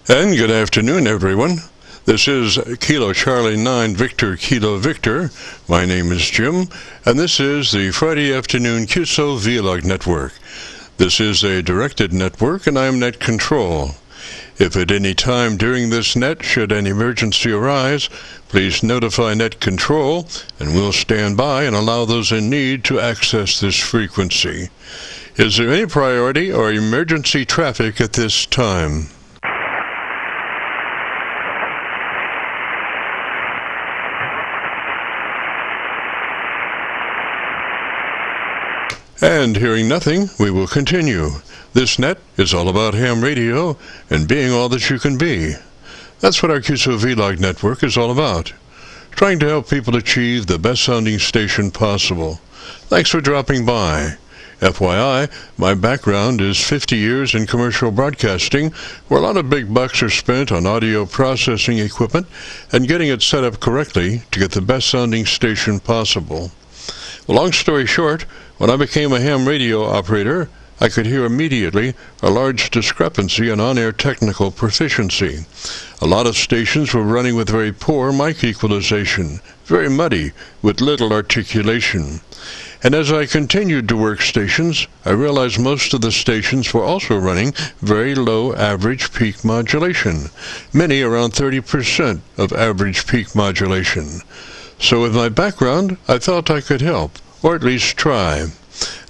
And good afternoon, everyone. This is Kilo Charlie 9 Victor Kilo Victor. My name is Jim, and this is the Friday afternoon Qso-Vlog network. This is a directed network, and I am net control. If at any time during this net should an emergency arise, please notify net control, and we'll stand by and allow those in need to access this frequency. Is there any priority or emergency traffic at this time? And hearing nothing, we will continue. This net is all about ham radio and being all that you can be. That's what our Qso-Vlog network is all about. Trying to help people achieve the best sounding station possible. Thanks for dropping by. FYI, my background is 50 years in commercial broadcasting, where a lot of big bucks are spent on audio processing equipment and getting it set up correctly to get the best sounding station possible. Well, long story short, when I became a ham radio operator, I could hear immediately a large discrepancy in on-air technical proficiency. A lot of stations were running with very poor mic equalization, very muddy, with little articulation. And as I continued to work stations, I realized most of the stations were also running very low average peak modulation, many around 30% of average peak modulation. So with my background, I felt I could help, or at least try.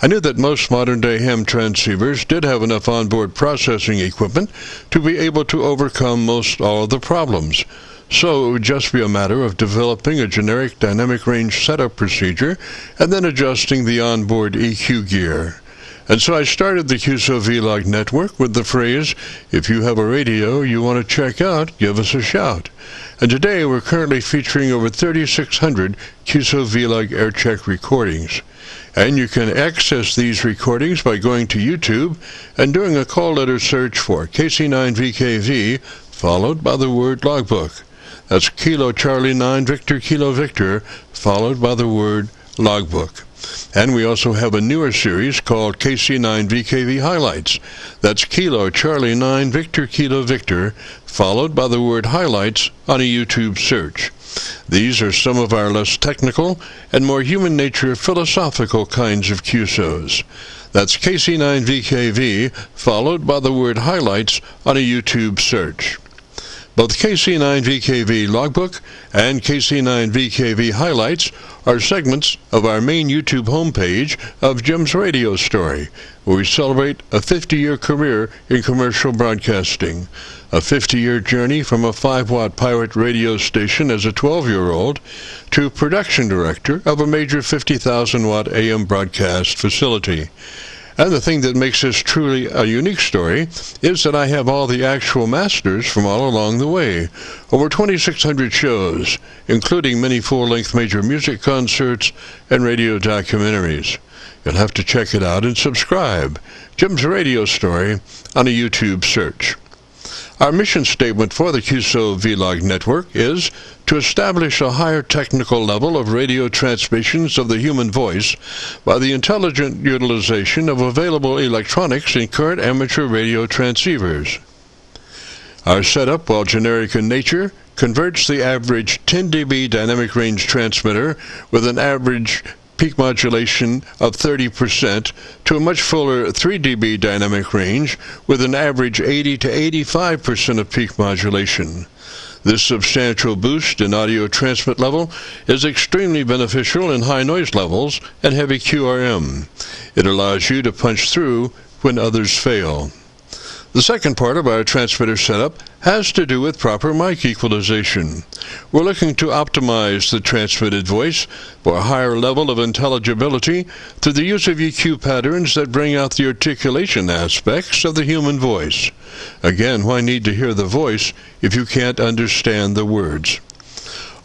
I knew that most modern-day ham transceivers did have enough onboard processing equipment to be able to overcome most all of the problems. So it would just be a matter of developing a generic dynamic range setup procedure and then adjusting the onboard EQ gear. And so I started the Qso-Vlog network with the phrase, if you have a radio you want to check out, give us a shout. And today we're currently featuring over 3,600 Qso-Vlog Aircheck recordings. And you can access these recordings by going to YouTube and doing a call letter search for KC9VKV, followed by the word logbook. That's Kilo Charlie 9 Victor Kilo Victor, followed by the word logbook. And we also have a newer series called KC9VKV Highlights. That's Kilo Charlie 9 Victor Kilo Victor, followed by the word highlights on a YouTube search. These are some of our less technical and more human nature philosophical kinds of QSOs. That's KC9VKV, followed by the word highlights on a YouTube search. Both KC9VKV Logbook and KC9VKV Highlights are segments of our main YouTube homepage of Jim's Radio Story, where we celebrate a 50-year career in commercial broadcasting, a 50-year journey from a 5-watt pirate radio station as a 12-year-old to production director of a major 50,000-watt AM broadcast facility. And the thing that makes this truly a unique story is that I have all the actual masters from all along the way. Over 2,600 shows, including many full-length major music concerts and radio documentaries. You'll have to check it out and subscribe. Jim's Radio Story on a YouTube search. Our mission statement for the Qso-Vlog network is to establish a higher technical level of radio transmissions of the human voice by the intelligent utilization of available electronics in current amateur radio transceivers. Our setup, while generic in nature, converts the average 10 dB dynamic range transmitter with an average peak modulation of 30% to a much fuller 3 dB dynamic range with an average 80 to 85% of peak modulation. This substantial boost in audio transmit level is extremely beneficial in high noise levels and heavy QRM. It allows you to punch through when others fail. The second part of our transmitter setup has to do with proper mic equalization. We're looking to optimize the transmitted voice for a higher level of intelligibility through the use of EQ patterns that bring out the articulation aspects of the human voice. Again, why need to hear the voice if you can't understand the words?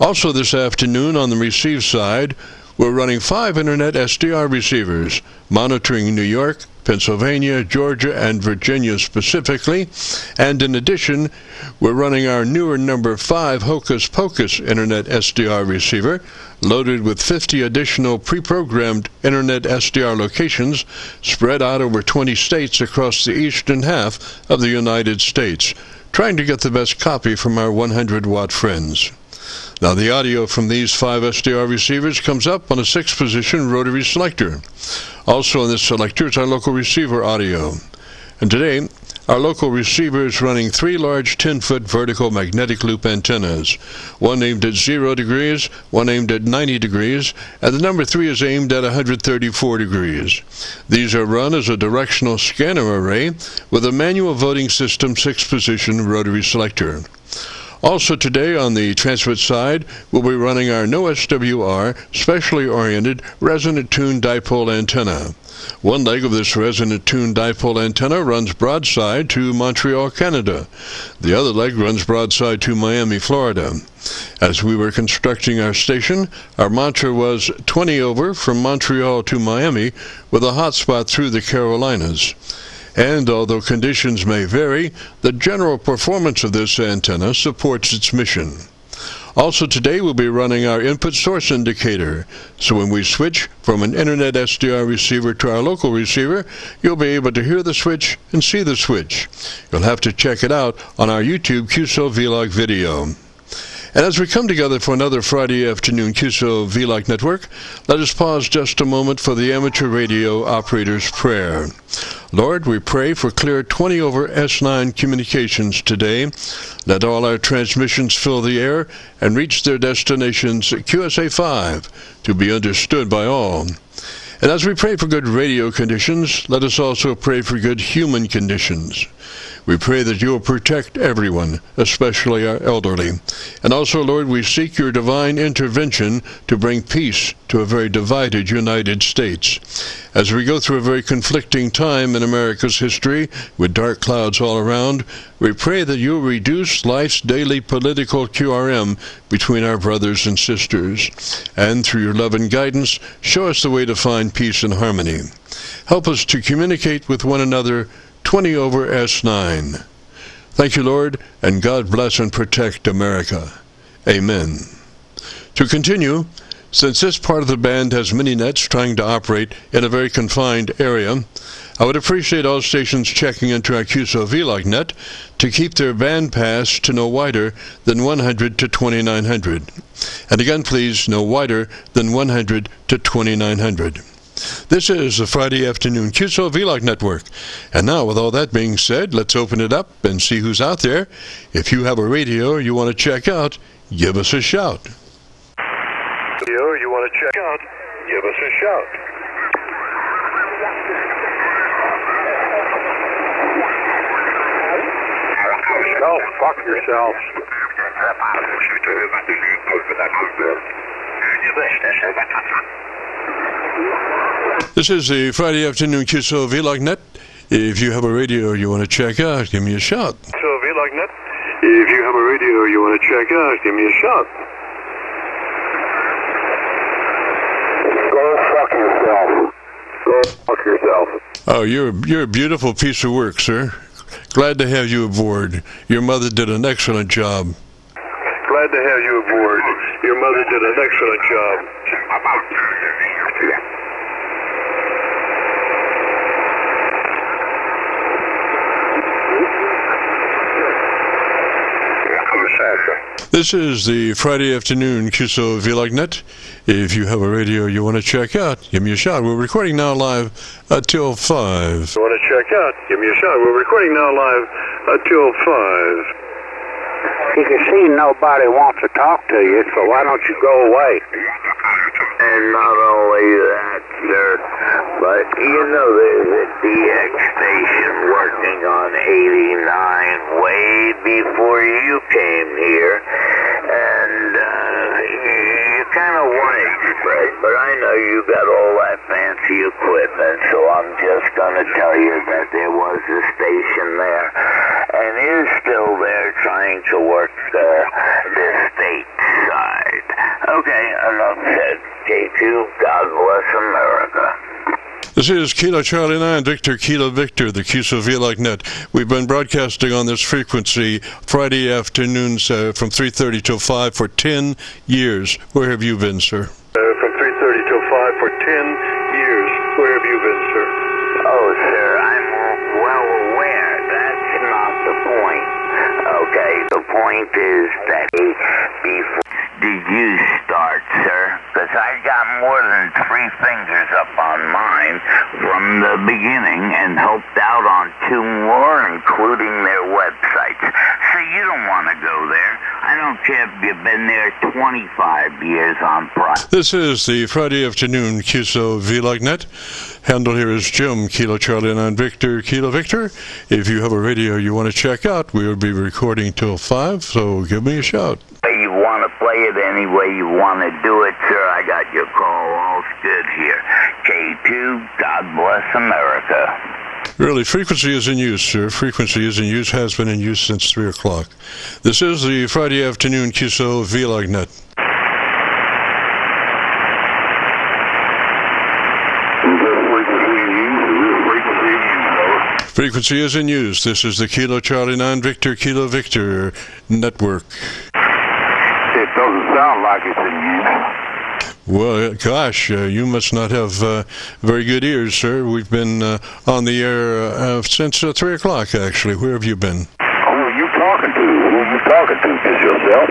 Also this afternoon on the receive side, we're running 5 Internet SDR receivers, monitoring New York, Pennsylvania, Georgia, and Virginia specifically, and in addition, we're running our newer number 5 Hocus Pocus Internet SDR receiver, loaded with 50 additional pre-programmed Internet SDR locations spread out over 20 states across the eastern half of the United States. trying to get the best copy from our 100-watt friends. Now the audio from these 5 SDR receivers comes up on a 6-position rotary selector. Also on this selector is our local receiver audio. And today, our local receiver is running 3 large 10-foot vertical magnetic loop antennas, one aimed at 0 degrees, one aimed at 90 degrees, and the number 3 is aimed at 134 degrees. These are run as a directional scanner array with a manual voting system 6-position rotary selector. Also today on the transmit side, we'll be running our no SWR, specially oriented, resonant tuned dipole antenna. One leg of this resonant tuned dipole antenna runs broadside to Montreal, Canada. The other leg runs broadside to Miami, Florida. As we were constructing our station, our mantra was 20 over from Montreal to Miami with a hotspot through the Carolinas. And although conditions may vary, the general performance of this antenna supports its mission. Also today we'll be running our input source indicator, so when we switch from an internet SDR receiver to our local receiver, you'll be able to hear the switch and see the switch. You'll have to check it out on our YouTube Qso-Vlog video. And as we come together for another Friday afternoon Qso-Vlog network, let us pause just a moment for the amateur radio operator's prayer. Lord, we pray for clear 20 over S9 communications today. Let all our transmissions fill the air and reach their destinations QSA5 to be understood by all. And as we pray for good radio conditions, let us also pray for good human conditions. We pray that you will protect everyone, especially our elderly. And also, Lord, we seek your divine intervention to bring peace to a very divided United States. As we go through a very conflicting time in America's history, with dark clouds all around, we pray that you will reduce life's daily political QRM between our brothers and sisters. And through your love and guidance, show us the way to find peace and harmony. Help us to communicate with one another 20 over S9. Thank you, Lord, and God bless and protect America. Amen. To continue, since this part of the band has many nets trying to operate in a very confined area, I would appreciate all stations checking into our Qso-Vlog net to keep their band pass to no wider than 100 to 2900. And again, please, no wider than 100 to 2900. This is the Friday afternoon Qso-Vlog network. And now, with all that being said, let's open it up and see who's out there. If you have a radio you want to check out, give us a shout. Radio you want to check out, give us a shout. Go fuck yourself. This is the Friday afternoon Qso-Vlog net. If you have a radio you want to check out, give me a shout. Qso-Vlog net. If you have a radio you want to check out, give me a shout. Go fuck yourself. Go fuck yourself. Oh, you're a beautiful piece of work, sir. Glad to have you aboard. Your mother did an excellent job. Glad to have you aboard. Your mother did an excellent job. This is the Friday afternoon Qso-Vlog net. If you have a radio you want to check out, give me a shout. We're recording now live till 5. You want to check out? Give me a shout. We're recording now live till 5. You can see nobody wants to talk to you, so why don't you go away? And not only that, sir, but you know there's a DX station working on 89 way before you came here, and you're kind of white, but I know you got all that fancy equipment, so I'm just going to tell you that there was a station there, and is still there trying to work the state side. Okay, enough said. K2, God bless America. This is Kilo Charlie 9, Victor Kilo Victor, the Qso-Vlog net. We've been broadcasting on this frequency Friday afternoons from 3:30 till 5 for 10 years. Where have you been, sir? From 3:30 till 5 for 10 years. Where have you been, sir? Oh, sir, I'm well aware. That's not the point. point is that before did you start, sir? Because I got more than 3 fingers up on mine from the beginning and helped out on 2 more, including their websites. So you don't want to go there. I don't care if you've been there 25 years on Prime. This is the Friday afternoon Qso-Vlog net. Handle here is Jim, Kilo Charlie 9 Victor, Kilo Victor. If you have a radio you want to check out, we will be recording till 5, so give me a shout. You want to play it any way you want to do it, sir. I got your call all good here. K2, God bless America. Really, frequency is in use, sir. Frequency is in use, has been in use since 3 o'clock. This is the Friday afternoon Qso-Vlog net. Frequency is in use. This is the Kilo Charlie 9 Victor, Kilo Victor network. It doesn't sound like it's in use. Well, gosh, you must not have very good ears, sir. We've been on the air since 3 o'clock, actually. Where have you been? Who are you talking to? Who are you talking to? Just yourself?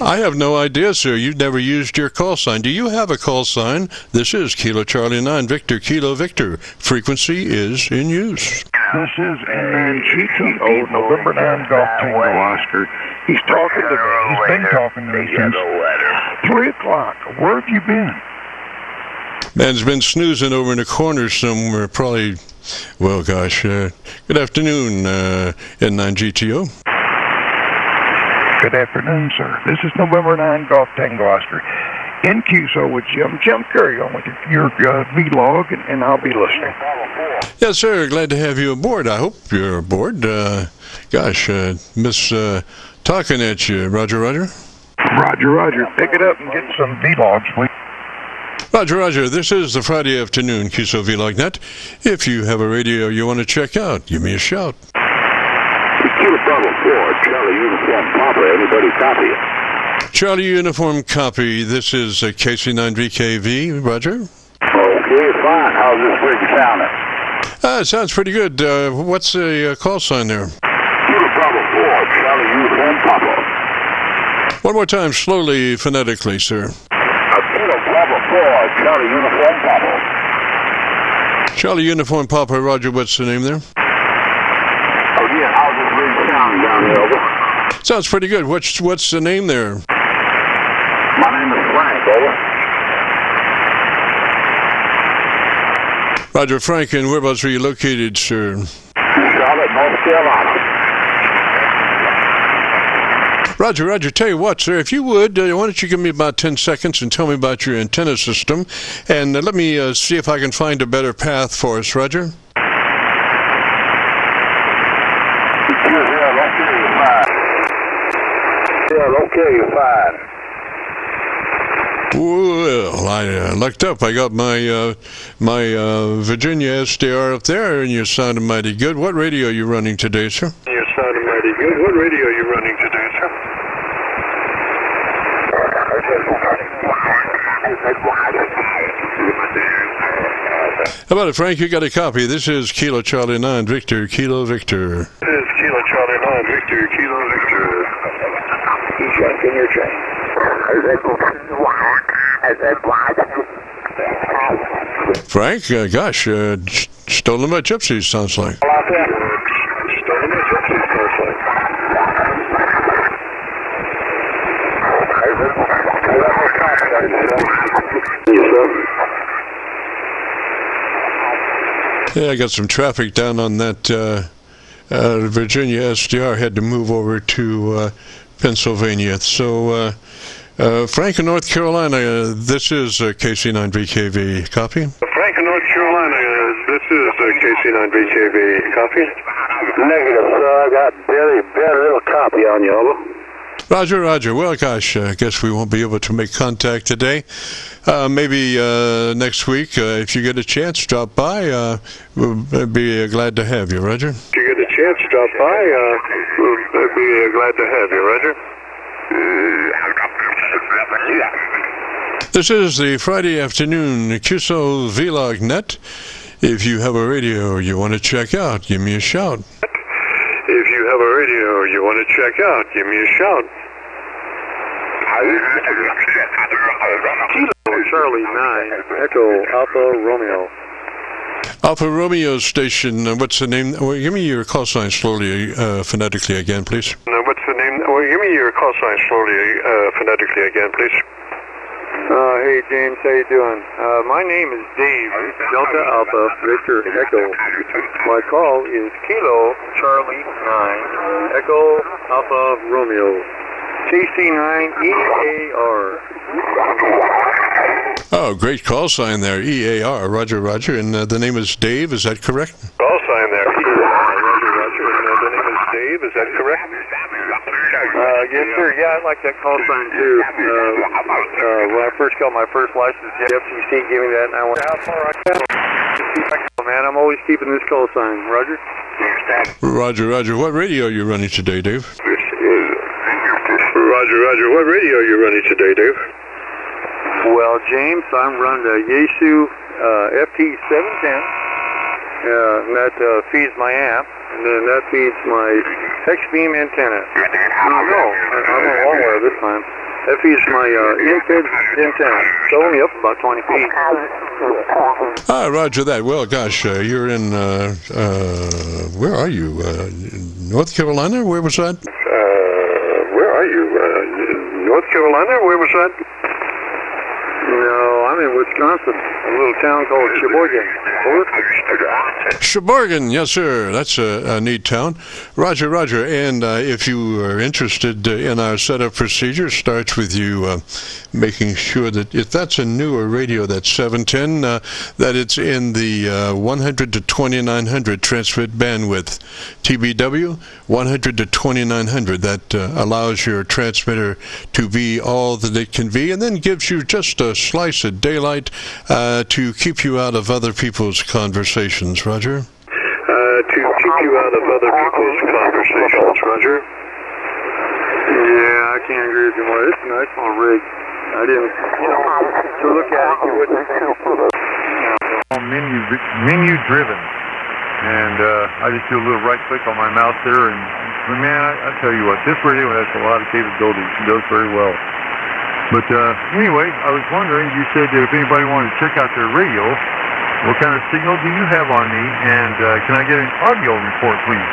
I have no idea, sir. You've never used your call sign. Do you have a call sign? This is Kilo Charlie 9 Victor, Kilo Victor. Frequency is in use. This is GTO, November 9 Golf Tango Oscar. He's talking to me. He's been talking to me since 3 o'clock. Where have you been? Man's been snoozing over in a corner somewhere, probably, well, gosh. Good afternoon, N9GTO. Good afternoon, sir. This is November 9 Golf Tango Oscar. In Qso with Jim. Jim, carry on with your vlog, and I'll be listening. Yes, sir. Glad to have you aboard. I hope you're aboard. Gosh, miss talking at you. Roger, Roger. Roger, Roger. Pick it up and get some vlogs, please. Roger, Roger. This is the Friday afternoon Qso-Vlog net. If you have a radio you want to check out, give me a shout. Kilo Bravo 4, Charlie Uniform Papa. Anybody copy it? Charlie Uniform copy. This is KC9VKV. Roger. Okay, fine. How's this rig sounding? Sounds pretty good. What's the call sign there? Kilo Bravo 4, Charlie Uniform Papa. One more time, slowly, phonetically, sir. Kilo Bravo 4, Charlie Uniform Papa. Charlie Uniform Papa. Roger, what's the name there? Oh, yeah, how's this rig sounding down there, over? Sounds pretty good. What's the name there? My name is Frank, over. Roger, Frank, and whereabouts are you located, sir? Charlotte, North Carolina. Roger, Roger. Tell you what, sir, if you would, why don't you give me about 10 seconds and tell me about your antenna system, and let me see if I can find a better path for us, Roger. Okay, you're fine. Well, I lucked up. I got my Virginia SDR up there, and you sounded mighty good. What radio are you running today, sir? You sounded mighty good. What radio are you running today, sir? How about it, Frank? You got a copy. This is Kilo Charlie 9 Victor, Kilo Victor. This is Kilo Charlie 9 Victor, Kilo Victor. Check in your chain. Frank, gosh, stolen by gypsies, sounds like. Stolen by gypsies, sounds like. Yeah, I got some traffic down on that Virginia SDR. Had to move over to Pennsylvania. So, Frank in North Carolina, this is KC9VKV. Copy? Frank in North Carolina, this is KC9VKV. Copy? Negative, sir. I got very little copy on you, over. Roger, Roger. Well, gosh, I guess we won't be able to make contact today. Maybe next week, if you get a chance, drop by. We'll be glad to have you, Roger. If you get a chance, drop by. We'll be glad to have you, Roger. This is the Friday afternoon Qso-Vlog net. If you have a radio you want to check out, give me a shout. If you have a radio you want to check out, give me a shout. Kilo Charlie 9, Echo Alpha Romeo. Alpha Romeo station, what's the name? Well, give me your call sign slowly, phonetically again, please. What's the name? Well, give me your call sign slowly, phonetically again, please. Hey James, how you doing? My name is Dave, Delta Alpha Victor Echo. My call is Kilo Charlie 9, Echo Alpha Romeo. KC9VKV. Oh, great call sign there, EAR, Roger, Roger, and the name is Dave, is that correct? Call sign there, EAR, Roger, Roger, and the name is Dave, is that correct? Yes, sir, yeah, I like that call sign too. When I first got my first license, the FCC gave me that, and I went, how far I can? Man, I'm always keeping this call sign, Roger? Roger, Roger, what radio are you running today, Dave? Roger, Roger, what radio are you running today, Dave? Well, James, I'm running the Yaesu FT710, and that feeds my amp, and then that feeds my X-beam antenna. No, I'm on long wire this time. That feeds my in-fed antenna. It's only up about 20 feet. Ah, Roger that. Well, gosh, you're in, where are you? North Carolina? Where was that? Where are you? North Carolina? Where was that? No, I'm in Wisconsin, a little town called Sheboygan. Sheboygan, yes, sir. That's a neat town. Roger, Roger. And if you are interested in our setup procedure, starts with you making sure that if that's a newer radio, that's 710, that it's in the 100 to 2900 transmit bandwidth. TBW, 100 to 2900. That allows your transmitter to be all that it can be, and then gives you just a slice of daylight to keep you out of other people's conversations, Roger? To keep you out of other people's conversations, Roger? Yeah, I can't agree with you more. It's a nice little rig. I didn't, to look at it, you wouldn't. Menu driven. And I just do a little right click on my mouse there, and man, I tell you what, this radio has a lot of capabilities. It does very well. But anyway, I was wondering, you said that if anybody wanted to check out their radio, what kind of signal do you have on me, and can I get an audio report, please?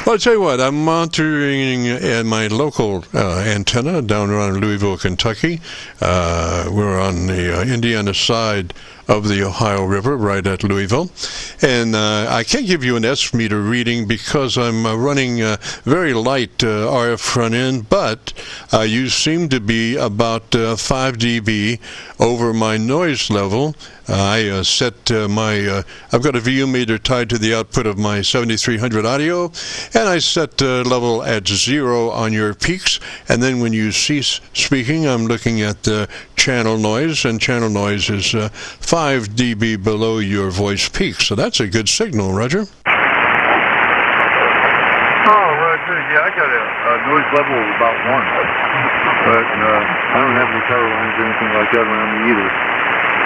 Well, I'll tell you what, I'm monitoring my local antenna down around Louisville, Kentucky. We're on the Indiana side of the Ohio River, right at Louisville. And I can't give you an S meter reading because I'm running very light RF front end, but you seem to be about 5 dB over my noise level. I set I've got a VU meter tied to the output of my 7300 audio, and I set level at 0 on your peaks, and then when you cease speaking, I'm looking at the channel noise, and channel noise is 5 dB below your voice peak, so that's a good signal, Roger. Oh, Roger, yeah, I got a noise level of about 1, but I don't have any power lines or anything like that around me either.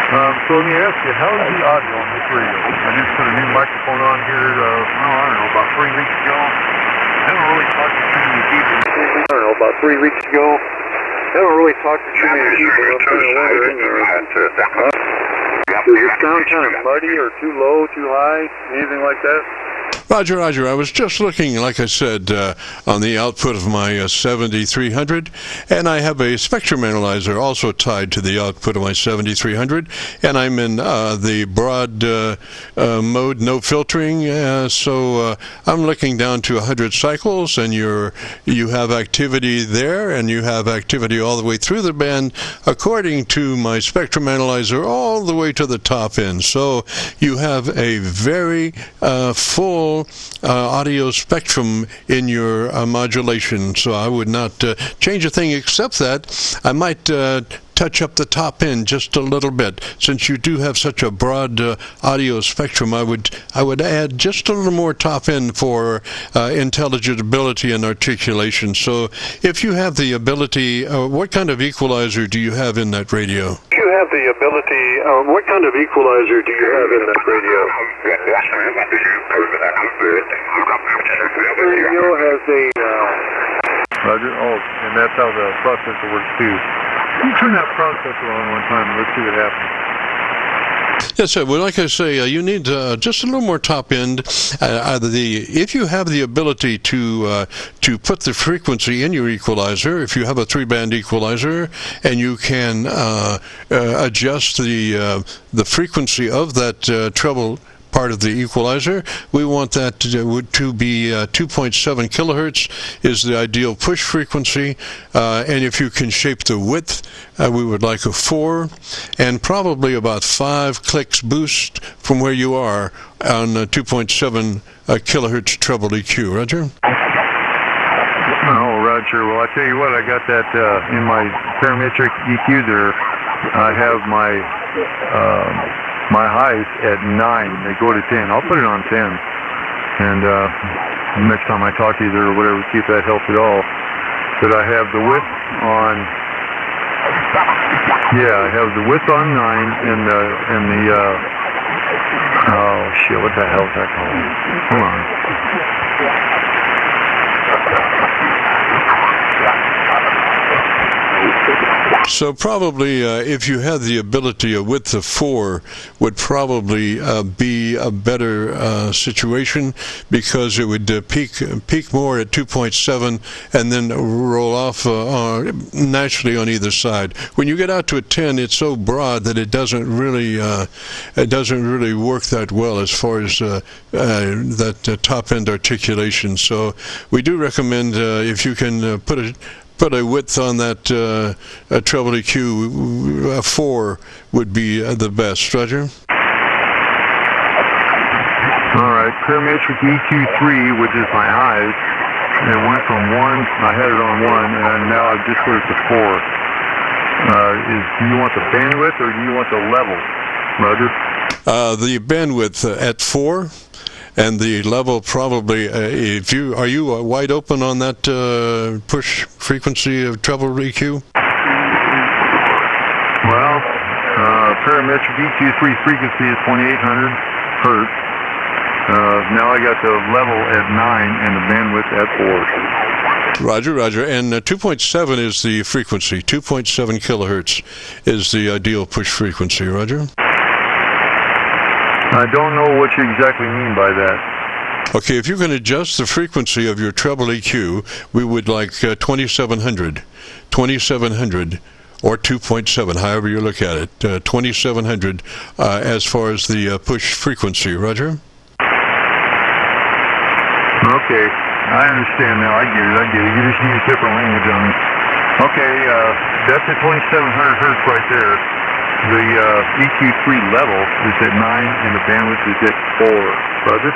So let me ask you, how is the audio on this radio? I just put a new microphone on here, I don't know, about 3 weeks ago. I haven't really talked to too many people. I don't know, about 3 weeks ago. I haven't really talked to too many people. I'm kind of wondering, does it sound kind of muddy or too low, too high, anything like that? Roger, Roger. I was just looking, like I said, on the output of my 7300, and I have a spectrum analyzer also tied to the output of my 7300, and I'm in the broad mode, no filtering, so I'm looking down to 100 cycles, and you have activity there, and you have activity all the way through the band, according to my spectrum analyzer, all the way to the top end. So you have a very full audio spectrum in your modulation, so I would not change a thing except that I might touch up the top end just a little bit. Since you do have such a broad audio spectrum, I would add just a little more top end for intelligibility and articulation. So if you have the ability, what kind of equalizer do you have in that radio? You have the ability, what kind of equalizer do you have in that radio? The radio has a... Roger. Oh, and that's how the processor works too. You turn that processor on one time and let's see what happens. Yes, sir. Well, like I say, you need just a little more top end. If you have the ability to put the frequency in your equalizer, if you have a 3-band equalizer, and you can adjust the frequency of that treble part of the equalizer, we want that to be 2.7 kilohertz is the ideal push frequency, and if you can shape the width, we would like a 4, and probably about 5 clicks boost from where you are on 2.7 kilohertz treble EQ. Roger? Oh, Roger. Well, I tell you what, I got that in my parametric EQ there. I have my highs at 9. They go to 10. I'll put it on 10. And next time I talk to you there or whatever, see if that helps at all. But I have the width on... Yeah, I have the width on 9 and the... oh, shit, what the hell is that called? Hold on. So probably if you had the ability, a width of 4 would probably be a better situation, because it would peak more at 2.7 and then roll off naturally on either side. When you get out to a 10, it's so broad that it doesn't really work that well as far as that top end articulation. So we do recommend if you can put a width on that treble EQ, 4 would be the best. Roger? All right, parametric EQ3, which is my highs, it went from 1, I had it on 1, and now I've just put it to 4. Do you want the bandwidth or do you want the level, Roger? The bandwidth at 4. And the level probably, are you wide open on that push frequency of treble EQ? Well, parametric EQ3 frequency is 2800 hertz. Now I got the level at 9 and the bandwidth at 4. Roger, Roger. And 2.7 is the frequency. 2.7 kilohertz is the ideal push frequency. Roger? I don't know what you exactly mean by that. Okay, if you can adjust the frequency of your treble EQ, we would like 2700, or 2.7, however you look at it, 2700 as far as the push frequency. Roger? Okay, I understand now. I get it. You just use different language on it. Okay, that's at 2700 hertz right there. The EQ3 level is at 9 and the bandwidth is at 4. Roger?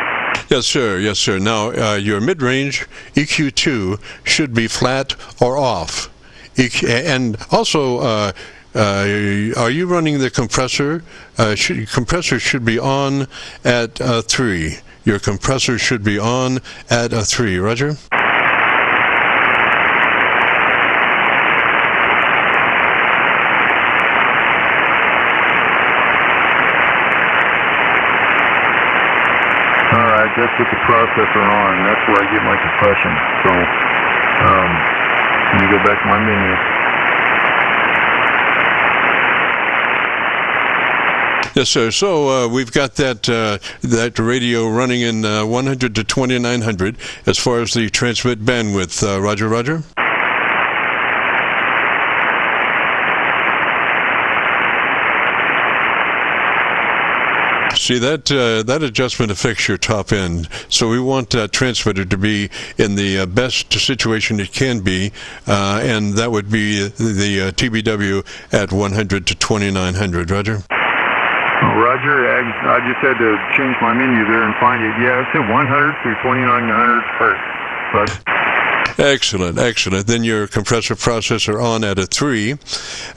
Yes, sir. Yes, sir. Now, your mid-range EQ2 should be flat or off. And also, are you running the compressor? Compressor should be on at 3. Your compressor should be on at 3. Roger? That's with the processor on. That's where I get my compression. So, let me go back to my menu. Yes, sir. So we've got that radio running in 100 to 2900 as far as the transmit bandwidth. Roger, Roger. See, that adjustment affects your top end. So we want that transmitter to be in the best situation it can be, and that would be the TBW at 100 to 2900. Roger? Roger, I just had to change my menu there and find it. Yeah, it's at 100 through 2900 hertz. Excellent, excellent. Then your compressor processor on at a 3.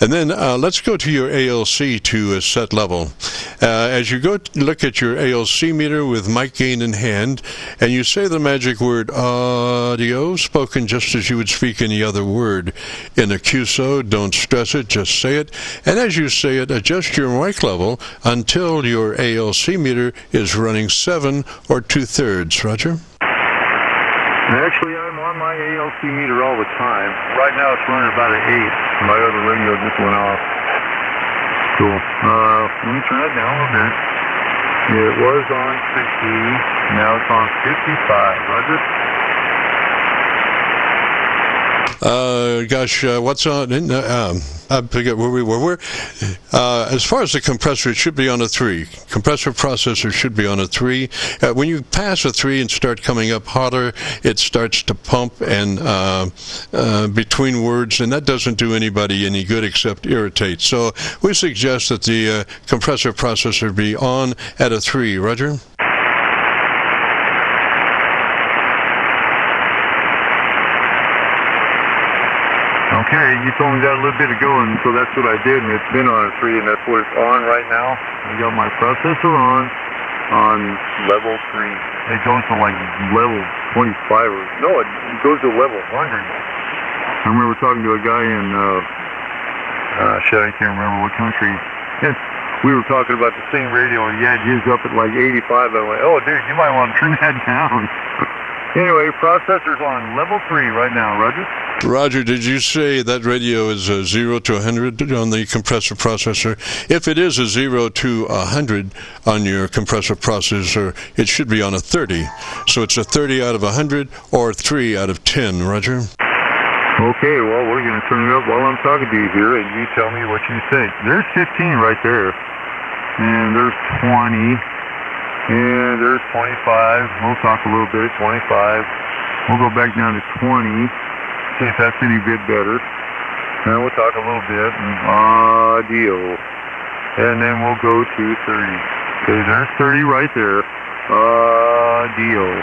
And then let's go to your ALC to set level. As you go look at your ALC meter with mic gain in hand, and you say the magic word audio, spoken just as you would speak any other word in a QSO. Don't stress it, just say it. And as you say it, adjust your mic level until your ALC meter is running 7 or 2/3. Roger? Actually, I'm on my ALC meter all the time. Right now it's running about an 8. My other radio just went off. Cool. Let me turn it down a little bit. It was on 60. Now it's on 55. Roger? What's on? I forget where we were. As far as the compressor, it should be on a 3. Compressor processor should be on a 3. When you pass a 3 and start coming up hotter, it starts to pump and between words, and that doesn't do anybody any good except irritate. So we suggest that the compressor processor be on at a 3. Roger? Okay, you told me that a little bit ago, and so that's what I did, and it's been on a 3, and that's what it's on right now. I got my processor on level 3. It goes to like level 25, or no, it goes to level 100. I remember talking to a guy in, I can't remember what country. And we were talking about the same radio, and he had his up at like 85. I went, oh, dude, you might want to turn that down. Anyway, processor's on level 3 right now, Roger? Roger, did you say that radio is 0 to 100 on the compressor processor? If it is a 0 to 100 on your compressor processor, it should be on a 30. So it's a 30 out of 100 or 3 out of 10, Roger? Okay, well, we're going to turn it up while I'm talking to you here, and you tell me what you think. There's 15 right there, and there's 20, and there's 25. We'll talk a little bit at 25. We'll go back down to 20. See if that's any bit better. And we'll talk a little bit. Audio. And then we'll go to 30. Okay, there's 30 right there. Audio.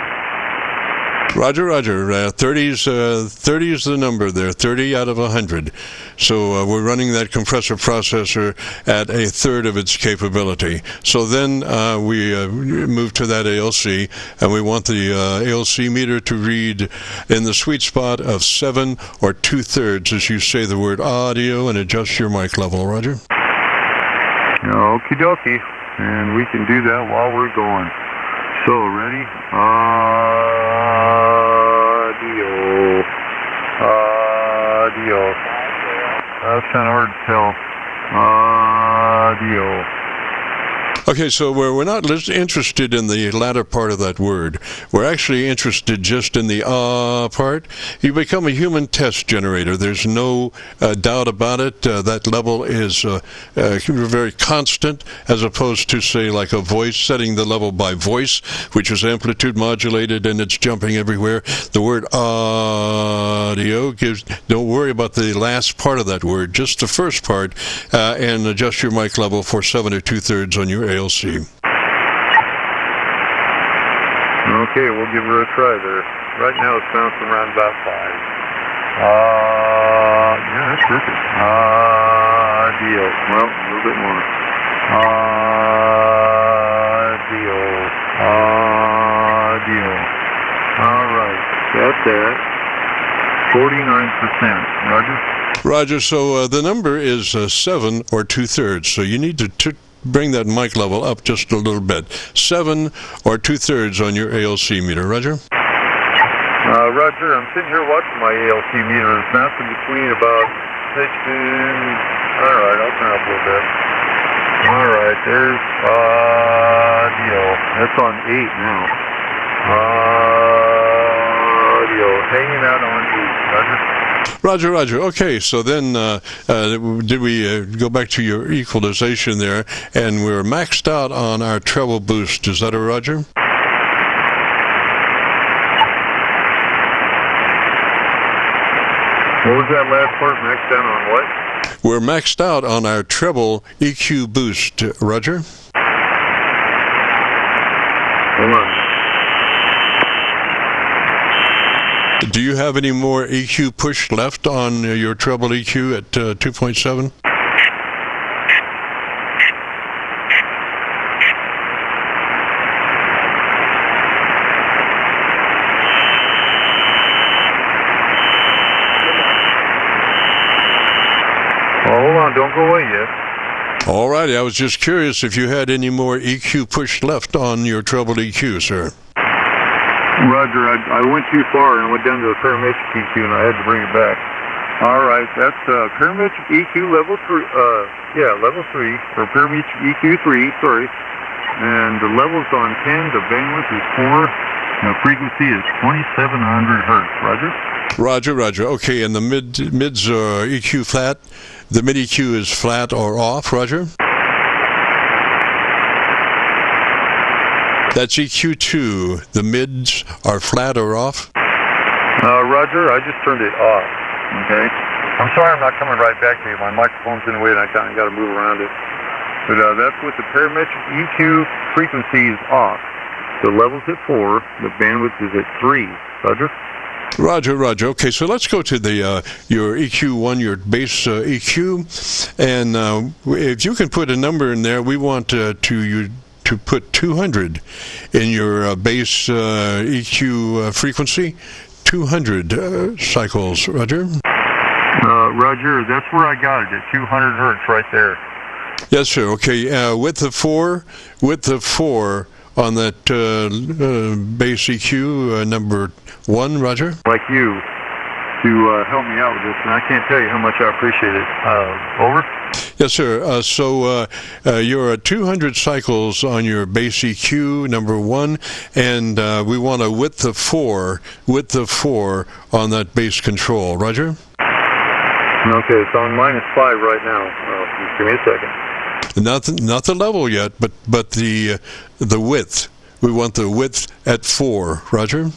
Roger, Roger. 30 is the number there. 30 out of 100. So we're running that compressor processor at a third of its capability. So then we move to that ALC, and we want the ALC meter to read in the sweet spot of 7 or 2/3 as you say the word audio and adjust your mic level. Roger? Okie dokie. And we can do that while we're going. So, ready? Audio. Audio. That's kind of hard to tell. Audio. Okay, so we're not interested in the latter part of that word. We're actually interested just in the part. You become a human test generator. There's no doubt about it. That level is very constant, as opposed to, say, like a voice, setting the level by voice, which is amplitude modulated and it's jumping everywhere. The word audio gives, don't worry about the last part of that word, just the first part, and adjust your mic level for 7 or 2/3 on your ALC. Okay, we'll give her a try there. Right now it's bouncing around about 5. Yeah, that's perfect. Audio. Well, a little bit more. Audio. Audio. All right, that's it. 49%. Roger? Roger, so the number is 7 or 2/3, so you need to bring that mic level up just a little bit. 7 or 2/3 on your ALC meter. Roger? Roger, I'm sitting here watching my ALC meter. It's bouncing between about 6 and... All right, I'll turn up a little bit. All right, there's audio. That's on 8 now. Audio, hanging out on 8. Roger? Roger, Roger. Okay, so then did we go back to your equalization there, and we're maxed out on our treble boost. Is that a Roger? What was that last part? Maxed out on what? We're maxed out on our treble EQ boost. Roger? Hold on. Do you have any more EQ push left on your treble EQ at 2.7? Hold on, don't go away yet. All righty, I was just curious if you had any more EQ push left on your treble EQ, sir. Roger, I went too far and went down to the parametric EQ and I had to bring it back. All right, that's parametric EQ level 3, level 3, or parametric EQ 3, sorry. And the level's on 10, the bandwidth is 4, the frequency is 2700 hertz, Roger? Roger. Okay, and the mids are EQ flat. The mid EQ is flat or off, Roger? That's EQ2. The mids are flat or off? Roger, I just turned it off, okay? I'm sorry I'm not coming right back to you. My microphone's in the way and I kind of got to move around it. But that's with the parametric EQ frequency is off. The level's at 4, the bandwidth is at 3, Roger? Roger. Okay, so let's go to the your EQ1, your base EQ, and if you can put a number in there, we want to put 200 in your base EQ frequency, 200 cycles. Roger. Roger, that's where I got it at 200 hertz right there. Yes, sir. Okay, with the four on that base EQ number 1, Roger? Like you to help me out with this, and I can't tell you how much I appreciate it. Over? Yes, sir. So you're at 200 cycles on your base EQ number 1, and we want to width of 4 on that base control. Roger? Okay, it's on -5 right now. Just give me a second. Not the level yet, but the width. We want the width at 4. Roger.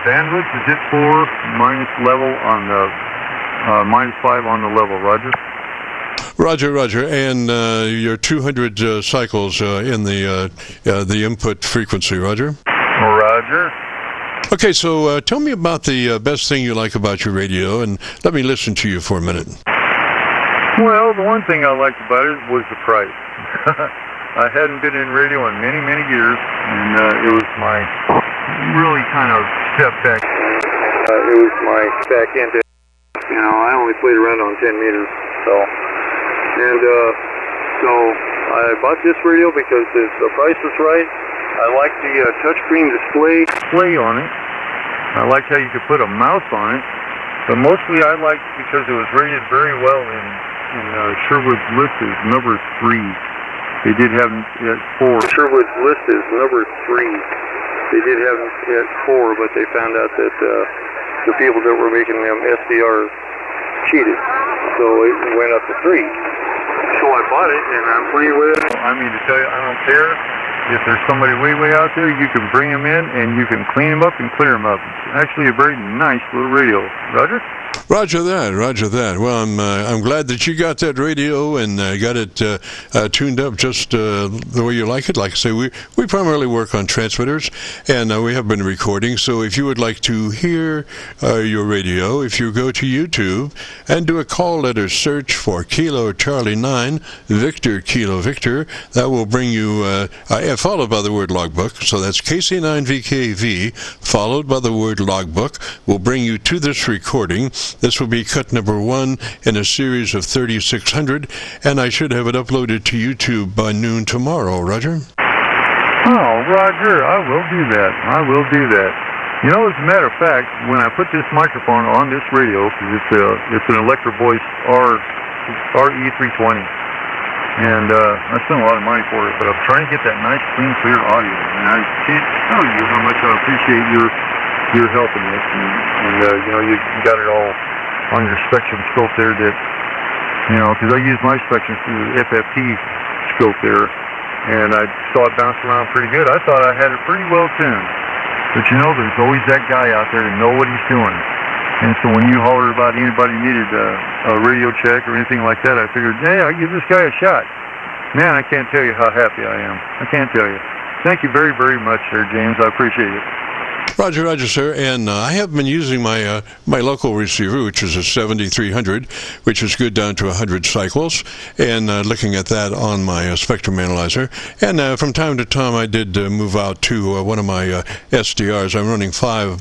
Bandwidth is at 4 minus level on the -5 on the level. Roger. Roger. And your 200 cycles in the input frequency. Roger. Roger. Okay, so tell me about the best thing you like about your radio, and let me listen to you for a minute. Well, the one thing I liked about it was the price. I hadn't been in radio in many, many years, and it was my really kind of step back. It was my back end. You know, I only played around on 10 meters, so I bought this radio because the price was right. I liked the touchscreen display on it. I liked how you could put a mouse on it, but mostly I liked because it was rated very well in Sherwood's list is number 3. They did have it at 4. Sherwood's list is number 3. They did have it at 4, but they found out that the people that were making them SDRs cheated, so it went up to 3. So I bought it, and I'm playing with it. I mean, to tell you, I don't care. If there's somebody way out there, you can bring them in, and you can clean them up and clear them up. It's actually a very nice little radio. Roger? Roger that. Well, I'm glad that you got that radio and got it tuned up just the way you like it. Like I say, we primarily work on transmitters, and we have been recording. So if you would like to hear your radio, if you go to YouTube and do a call letter search for Kilo Charlie 9 Victor Kilo Victor, that will bring you followed by the word logbook. So that's KC9VKV followed by the word logbook will bring you to this recording. This will be cut number 1 in a series of 3600, and I should have it uploaded to YouTube by noon tomorrow. Roger? Oh, Roger, I will do that. You know, as a matter of fact, when I put this microphone on this radio, because it's an Electro Voice RE320, and I spent a lot of money for it, but I'm trying to get that nice, clean, clear audio, and I can't tell you how much I appreciate your help in this, and you know, you got it all on your spectrum scope there that, you know, because I use my spectrum through the FFT scope there, and I saw it bounce around pretty good. I thought I had it pretty well tuned, but you know, there's always that guy out there to know what he's doing, and so when you hollered about anybody needed a radio check or anything like that, I figured, hey, I'll give this guy a shot. Man, I can't tell you how happy I am. I can't tell you. Thank you very, very much, sir, James. I appreciate it. Roger, roger, sir. And I have been using my my local receiver, which is a 7300, which is good down to 100 cycles, and looking at that on my spectrum analyzer. And from time to time, I did move out to one of my SDRs. I'm running 5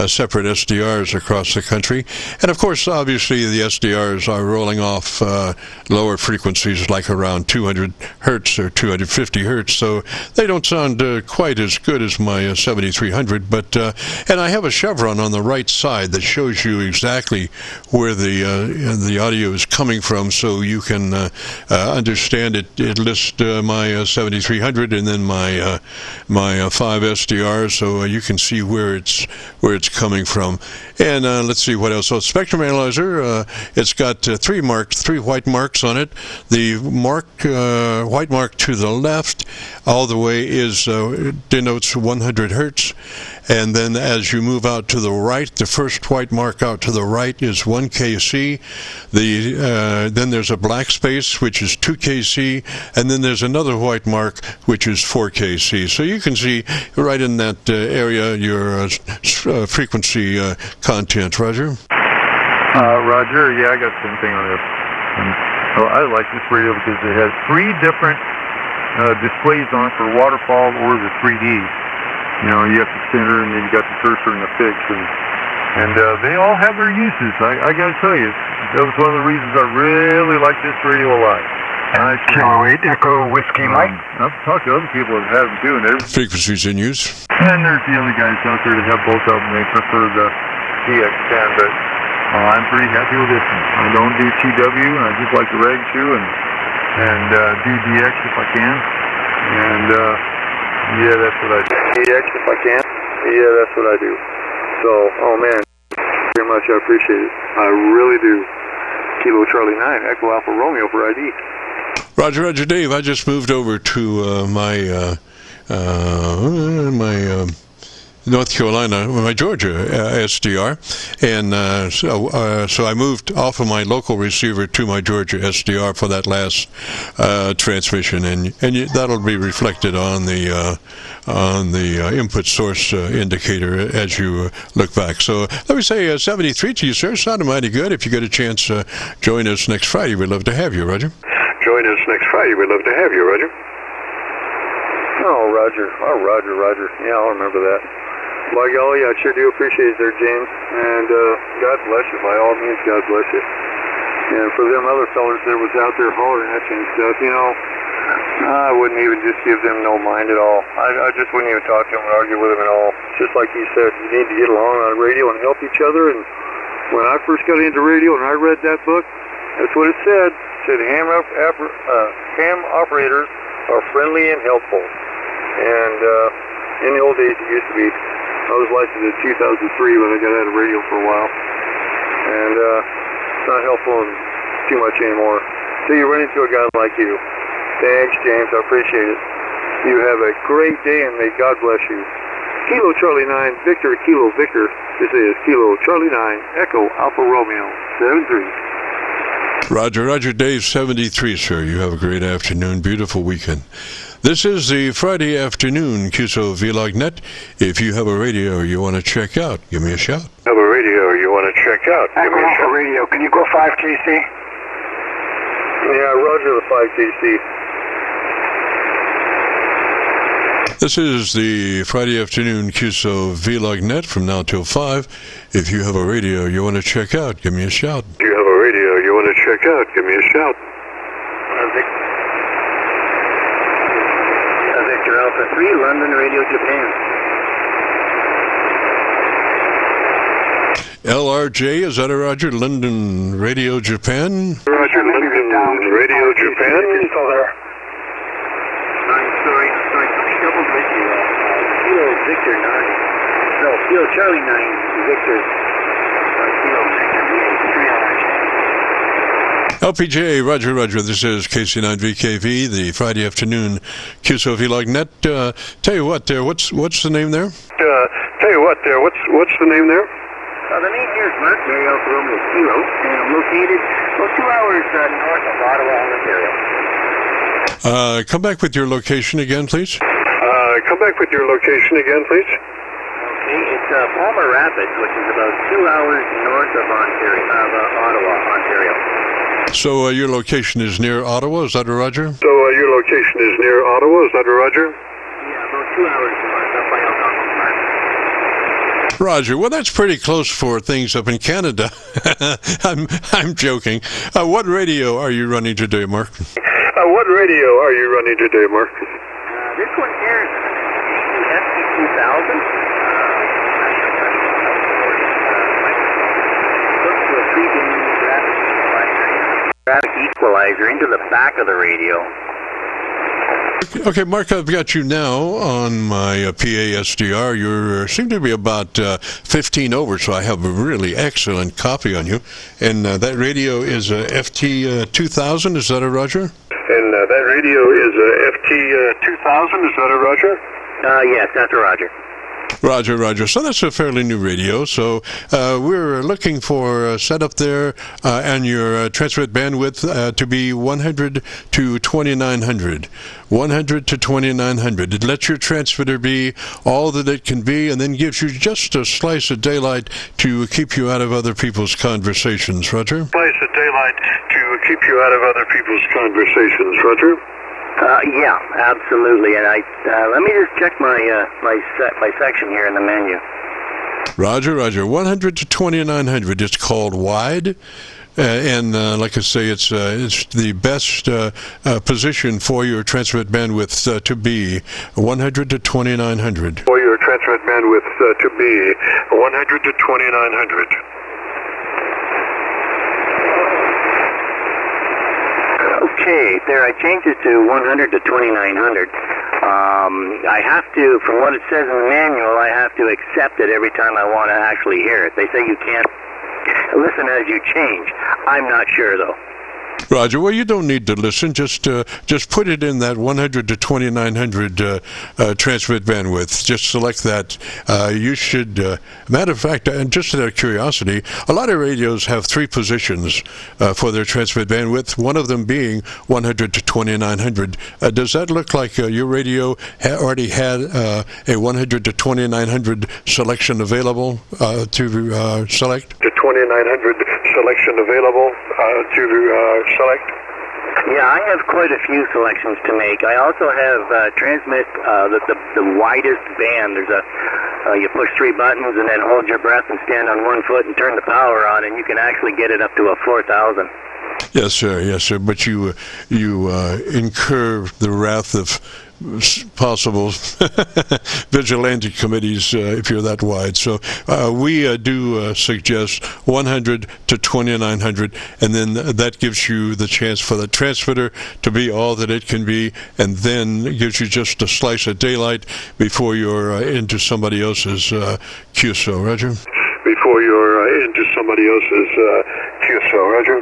separate SDRs across the country. And of course, obviously, the SDRs are rolling off lower frequencies, like around 200 hertz or 250 hertz. So they don't sound quite as good as my 7300. But and I have a chevron on the right side that shows you exactly where the audio is coming from, so you can understand it. It lists my 7300 and then my 5 SDRs, so you can see where it's coming from. And let's see what else. So spectrum analyzer, it's got 3 white marks on it. The white mark to the left all the way is denotes 100 hertz. And then as you move out to the right, the first white mark out to the right is 1 kc. Then there's a black space, which is 2 kc. And then there's another white mark, which is 4 kc. So you can see right in that area your frequency content. Roger? Roger, yeah, I got the same thing on this. I like this radio because it has 3 different displays on it for waterfall or the 3D. You know, you have the center, and then you got the cursor and the fix, and they all have their uses. I got to tell you, that was one of the reasons I really like this radio a lot. Kilo 8 Echo Whiskey Mike. I've talked to other people that have them too, and they're frequencies in use. And there's the other guys out there that have both of them. They prefer the DX10, but I'm pretty happy with this one. I don't do TW, and I just like the reg too, and do DX if I can, and yeah, that's what I do. DX if I can. Yeah, that's what I do. So, oh man, very much. I appreciate it. I really do. Kilo Charlie 9, Echo Alpha Romeo for ID. Roger, roger, Dave. I just moved over to my North Carolina, my Georgia SDR, and so I moved off of my local receiver to my Georgia SDR for that last transmission, and that'll be reflected on the input source indicator as you look back. So let me say 73 to you, sir. Sounded mighty good. If you get a chance, join us next Friday. We'd love to have you, Roger. Join us next Friday. We'd love to have you, Roger. Oh, Roger. Oh, Roger. Yeah, I'll remember that. By golly, I sure do appreciate it there, James. And God bless you. By all means, God bless you. And for them other fellas that was out there hollering at you and stuff, you know, I wouldn't even just give them no mind at all. I just wouldn't even talk to them and argue with them at all. Just like you said, you need to get along on radio and help each other. And when I first got into radio and I read that book, that's what it said. It said ham operators are friendly and helpful. And in the old days, it used to be. I was licensed in 2003 when I got out of radio for a while. And it's not helpful too much anymore. So you run into a guy like you. Thanks, James. I appreciate it. You have a great day, and may God bless you. Kilo Charlie 9, Victor Kilo Victor. This is Kilo Charlie 9, Echo Alpha Romeo, 73. Roger, Dave, 73, sir. You have a great afternoon. Beautiful weekend. This is the Friday afternoon Qso-Vlog net. If you have a radio you want to check out, give me a shout. Have a radio you want to check out? Give me a shout. Radio. Can you go 5 kc? Yeah, Roger the 5 kc. This is the Friday afternoon Qso-Vlog net from now till 5. If you have a radio you want to check out, give me a shout. If you have a radio you want to check out, give me a shout. Victor Alpha 3, London Radio Japan. LRJ, is that a Roger? London Radio Japan? Roger, London Radio Japan. Still there. Sorry, double Victor. Kilo Victor 9. No, Kilo Charlie 9, Victor. Kilo Victor 3 LPJ, Roger. This is KC9VKV, the Friday afternoon Qso-Vlog net. Tell you what, what's the name there? what's the name there? The name here is Mercury Alpha Romeo Kilo, and I'm located about 2 hours north of Ottawa, Ontario. Come back with your location again, please. Okay, It's Palmer Rapids, which is about 2 hours north of Ottawa, Ontario. So your location is near Ottawa, is that a roger? So your location is near Ottawa, is that a roger? Yeah, about 2 hours north, up by Algonquin Park. Roger. Well, that's pretty close for things up in Canada. I'm joking. What radio are you running today, Mark? What radio are you running today, Mark? This one here is FT2000. Traffic equalizer into the back of the radio. Okay, Mark, I've got you now on my PA SDR. You seem to be about 15 over, so I have a really excellent copy on you. And that radio is FT2000, is that a roger? And that radio is FT2000, is that a roger? Yes, that's a roger. Roger, roger. So that's a fairly new radio. So we're looking for setup there and your transmit bandwidth to be 100 to 2900. 100 to 2900. It lets your transmitter be all that it can be and then gives you just a slice of daylight to keep you out of other people's conversations. Roger? Slice of daylight to keep you out of other people's conversations. Roger? Yeah, absolutely. And let me just check my section here in the menu. Roger, roger. 100 to 2900. It's called wide, and like I say, it's the best position for your transmit bandwidth to be 100 to 2900. For your transmit bandwidth to be 100 to 2900. Okay, there, I changed it to 100 to 2900. I have to, from what it says in the manual, I have to accept it every time I want to actually hear it. They say you can't listen as you change. I'm not sure, though. Roger. Well, you don't need to listen. Just put it in that 100 to 2900 transmit bandwidth. Just select that. You should. Matter of fact, and just out of curiosity, a lot of radios have 3 positions for their transmit bandwidth. One of them being 100 to 2900. Does that look like your radio already had a 100 to 2900 selection available to select? The 2900 selection available to select? Yeah, I have quite a few selections to make. I also have transmit the widest band. There's you push 3 buttons and then hold your breath and stand on 1 foot and turn the power on, and you can actually get it up to a 4,000. Yes, sir. Yes, sir. But you incur the wrath of possible vigilante committees if you're that wide. So we do suggest 100 to 2900, and then that gives you the chance for the transmitter to be all that it can be, and then gives you just a slice of daylight before you're into somebody else's QSO. Roger? Before you're into somebody else's QSO. Roger?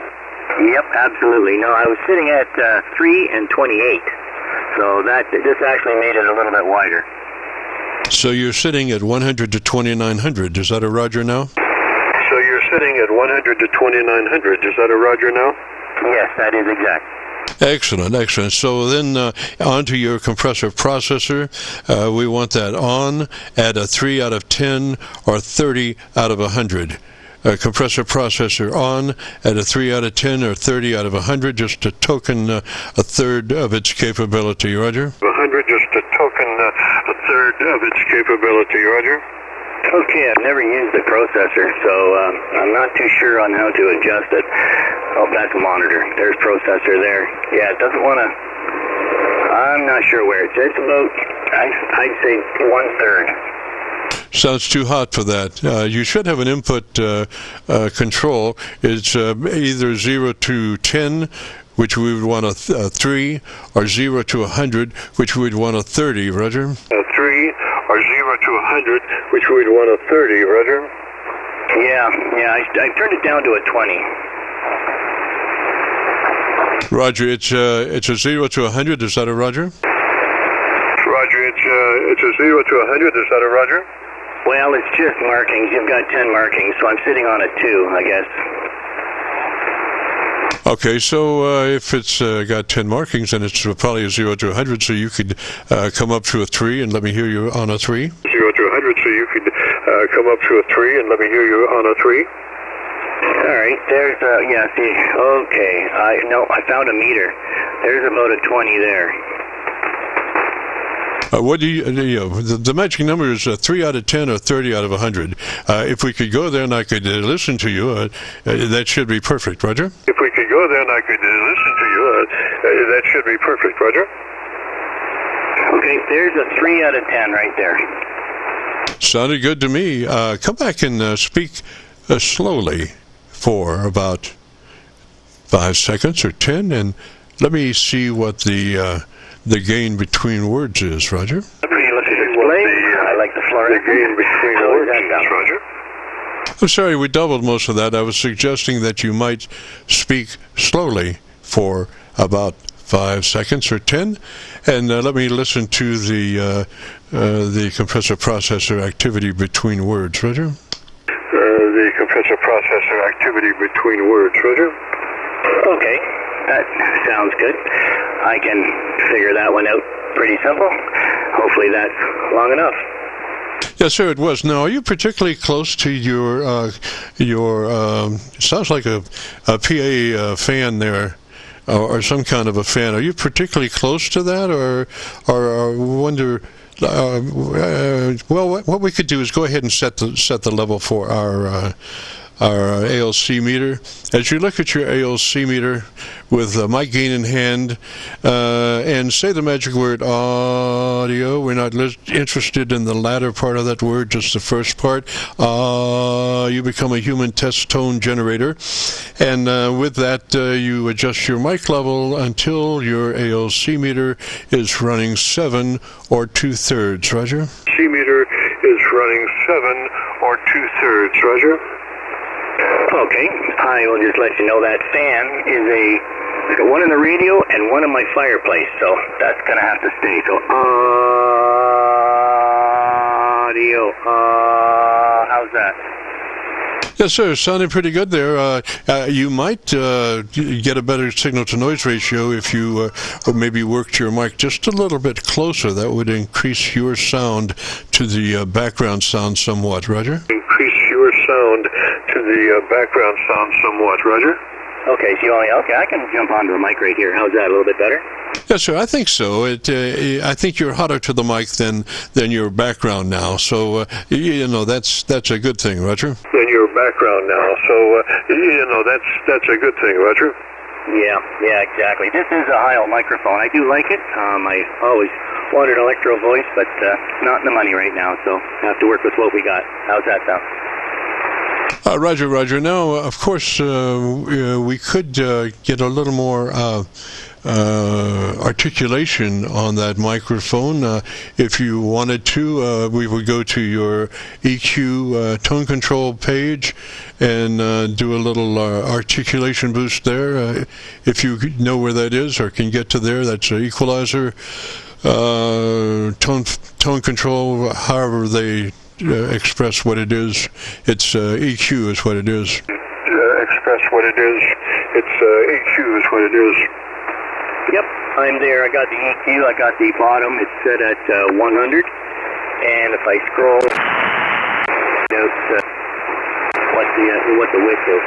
Yep, absolutely. No, I was sitting at 3 and 28. So this actually made it a little bit wider. So you're sitting at 100 to 2900. Is that a roger now? So you're sitting at 100 to 2900. Is that a roger now? Yes, that is exact. Excellent, excellent. So then onto your compressor processor. We want that on at a 3 out of 10 or 30 out of 100. Compressor processor on at a 3 out of 10 or 30 out of 100, just to token a third of its capability. Roger? 100, just to token a third of its capability. Roger? Okay, I've never used the processor, so I'm not too sure on how to adjust it. Oh, that's a monitor. There's processor there. Yeah, it doesn't want to... I'm not sure where it's about, I'd say 1/3. Sounds too hot for that. You should have an input control. It's either 0 to 10, which we would want a 3, or 0 to 100, which we would want a 30. Roger? A 3, or 0 to 100, which we would want a 30. Roger? Yeah, I turned it down to a 20. Roger, it's a 0 to 100. Is that a Roger? Roger, it's a 0 to 100. Is that a Roger? Well, it's just markings. You've got 10 markings, so I'm sitting on a 2, I guess. Okay, so if it's got 10 markings, then it's probably a 0 to 100, so you could come up to a 3 and let me hear you on a 3. 0 to 100, so you could Come up to a 3 and let me hear you on a 3. All right, there's yeah, see, okay, I found a meter. There's about a 20 there. What do you the magic number is 3 out of 10 or 30 out of 100. If we could go there and I could listen to you, that should be perfect, Roger. If we could go there and I could listen to you, that should be perfect, Roger. Okay, there's a 3 out of 10 right there. Sounded good to me. Come back and speak slowly for about 5 seconds or 10, and let me see what the gain between words is, Roger. I like the The gain between words is, Roger. I'm sorry, we doubled most of that. I was suggesting that you might speak slowly for about 5 seconds or 10, and let me listen to the compressor processor activity between words, Roger. The compressor processor activity between words, Roger. Okay, that sounds good. I can figure that one out pretty simple. Hopefully that's long enough. Yes, sir, it was. Now, are you particularly close to your sounds like a PA fan there, or some kind of a fan? Are you particularly close to that, or wonder? Well, what we could do is go ahead and set the level for our ALC meter. As you look at your ALC meter with mic gain in hand, and say the magic word audio. We're not interested in the latter part of that word, just the first part. You become a human test tone generator, and with that you adjust your mic level until your ALC meter is running 7 or 2/3. Roger. C meter is running 7 or 2/3. Roger. Okay, I will just let you know that fan is one in the radio and one in my fireplace, so that's going to have to stay. So, audio, how's that? Yes, sir. Sounded pretty good there. You might get a better signal-to-noise ratio if you maybe worked your mic just a little bit closer. That would increase your sound to the background sound somewhat, Roger. Increase your sound to the background sound somewhat, Roger. Okay, so okay, I can jump onto the mic right here. How's that? A little bit better? Yes, sir. I think so. I think you're hotter to the mic than your background now. So that's a good thing, Roger. Than your background now. So that's a good thing, Roger. Yeah, exactly. This is a Heil microphone. I do like it. I always wanted an electro voice, but not in the money right now. So I have to work with what we got. How's that sound? Roger. Now, of course, we could get a little more articulation on that microphone. If you wanted to, we would go to your EQ tone control page and do a little articulation boost there. If you know where that is or can get to there, that's an equalizer, tone control, however they express what it is. It's EQ is what it is. Express what it is. It's EQ is what it is. Yep, I'm there. I got the EQ. I got the bottom. It's set at 100. And if I scroll, what the width is.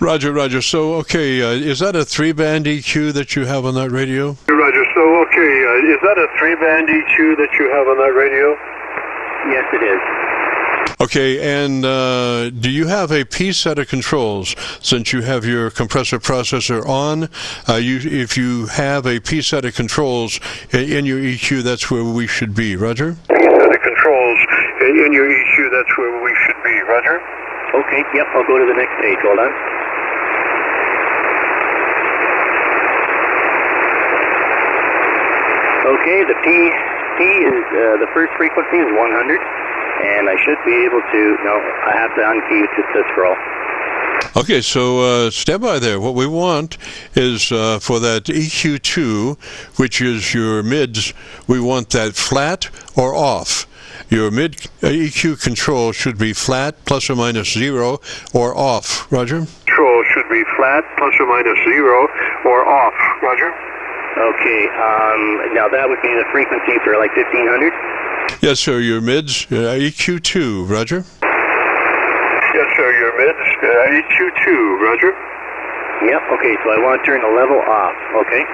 Roger. So, okay, is that a 3-band EQ that you have on that radio? Roger. So, okay, is that a 3-band EQ that you have on that radio? Yes, it is. Okay, and do you have a P set of controls? Since you have your compressor processor on, if you have a P set of controls in your EQ, that's where we should be, Roger? P set of controls in your EQ, that's where we should be, Roger? Okay, yep, I'll go to the next page. Hold on. Okay, the P is, the first frequency is 100. And I should be able to, I have to unkey to scroll. Okay, so stand by there. What we want is for that EQ2, which is your mids, we want that flat or off. Your mid EQ control should be flat, plus or minus 0, or off. Roger? Control should be flat, plus or minus 0, or off. Roger? Okay, now that would be the frequency for like 1500? Yes, sir, your mids, EQ2, roger. Yes, sir, your mids, EQ2, roger. Yep, okay, so I want to turn the level off, okay?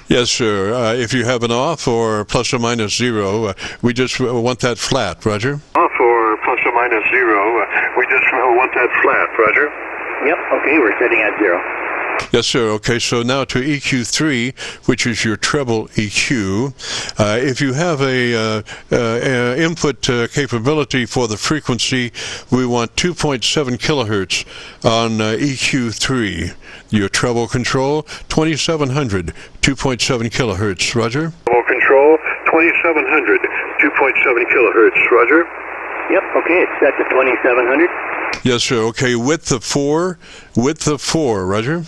Yes, sir. If you have an off or plus or minus 0, we just want that flat, roger. Off or plus or minus 0, we just want that flat, roger. Yep, okay, we're setting at 0. Yes, sir. Okay, so now to EQ3, which is your treble EQ. If you have a input capability for the frequency, we want 2.7 kilohertz on EQ3. Your treble control, 2700, 2.7 kilohertz. Roger. Treble control, 2700, 2.7 kilohertz. Roger. Yep, okay, it's set to 2700. Yes, sir. Okay, width of 4, roger.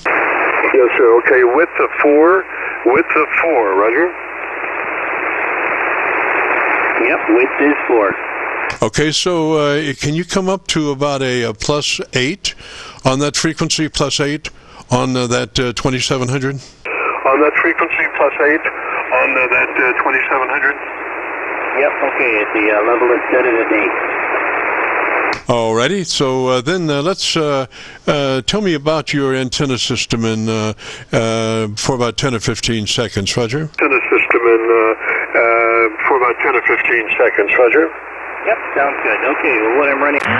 Yes, sir. Okay, width of 4, roger. Yep, width is 4. Okay, so can you come up to about a plus 8 on that frequency, plus 8 on that 2700? On that frequency, plus 8 on that 2700? Yep, okay, the level is set at 8. Alrighty, so then let's tell me about your antenna system for about 10 or 15 seconds, roger. Antenna system for about 10 or 15 seconds, roger. Yep, sounds good. Okay, well, what I'm running 20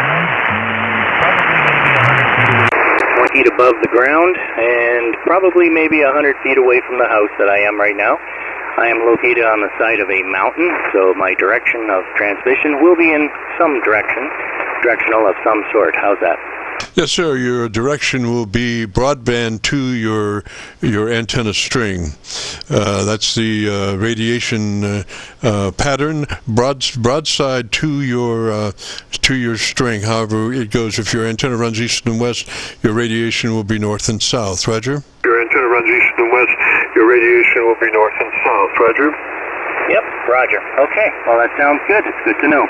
feet above the ground and probably maybe 100 feet away from the house that I am right now. I am located on the side of a mountain, so my direction of transmission will be in some directional of some sort. How's that? Yes, sir. Your direction will be broadband to your antenna string. That's the radiation pattern, broadside to your string. However it goes, if your antenna runs east and west, your radiation will be north and south. Roger. Your antenna runs east and west, your radiation will be north and south. Roger. Yep, roger. Okay, well that sounds good. It's good to know.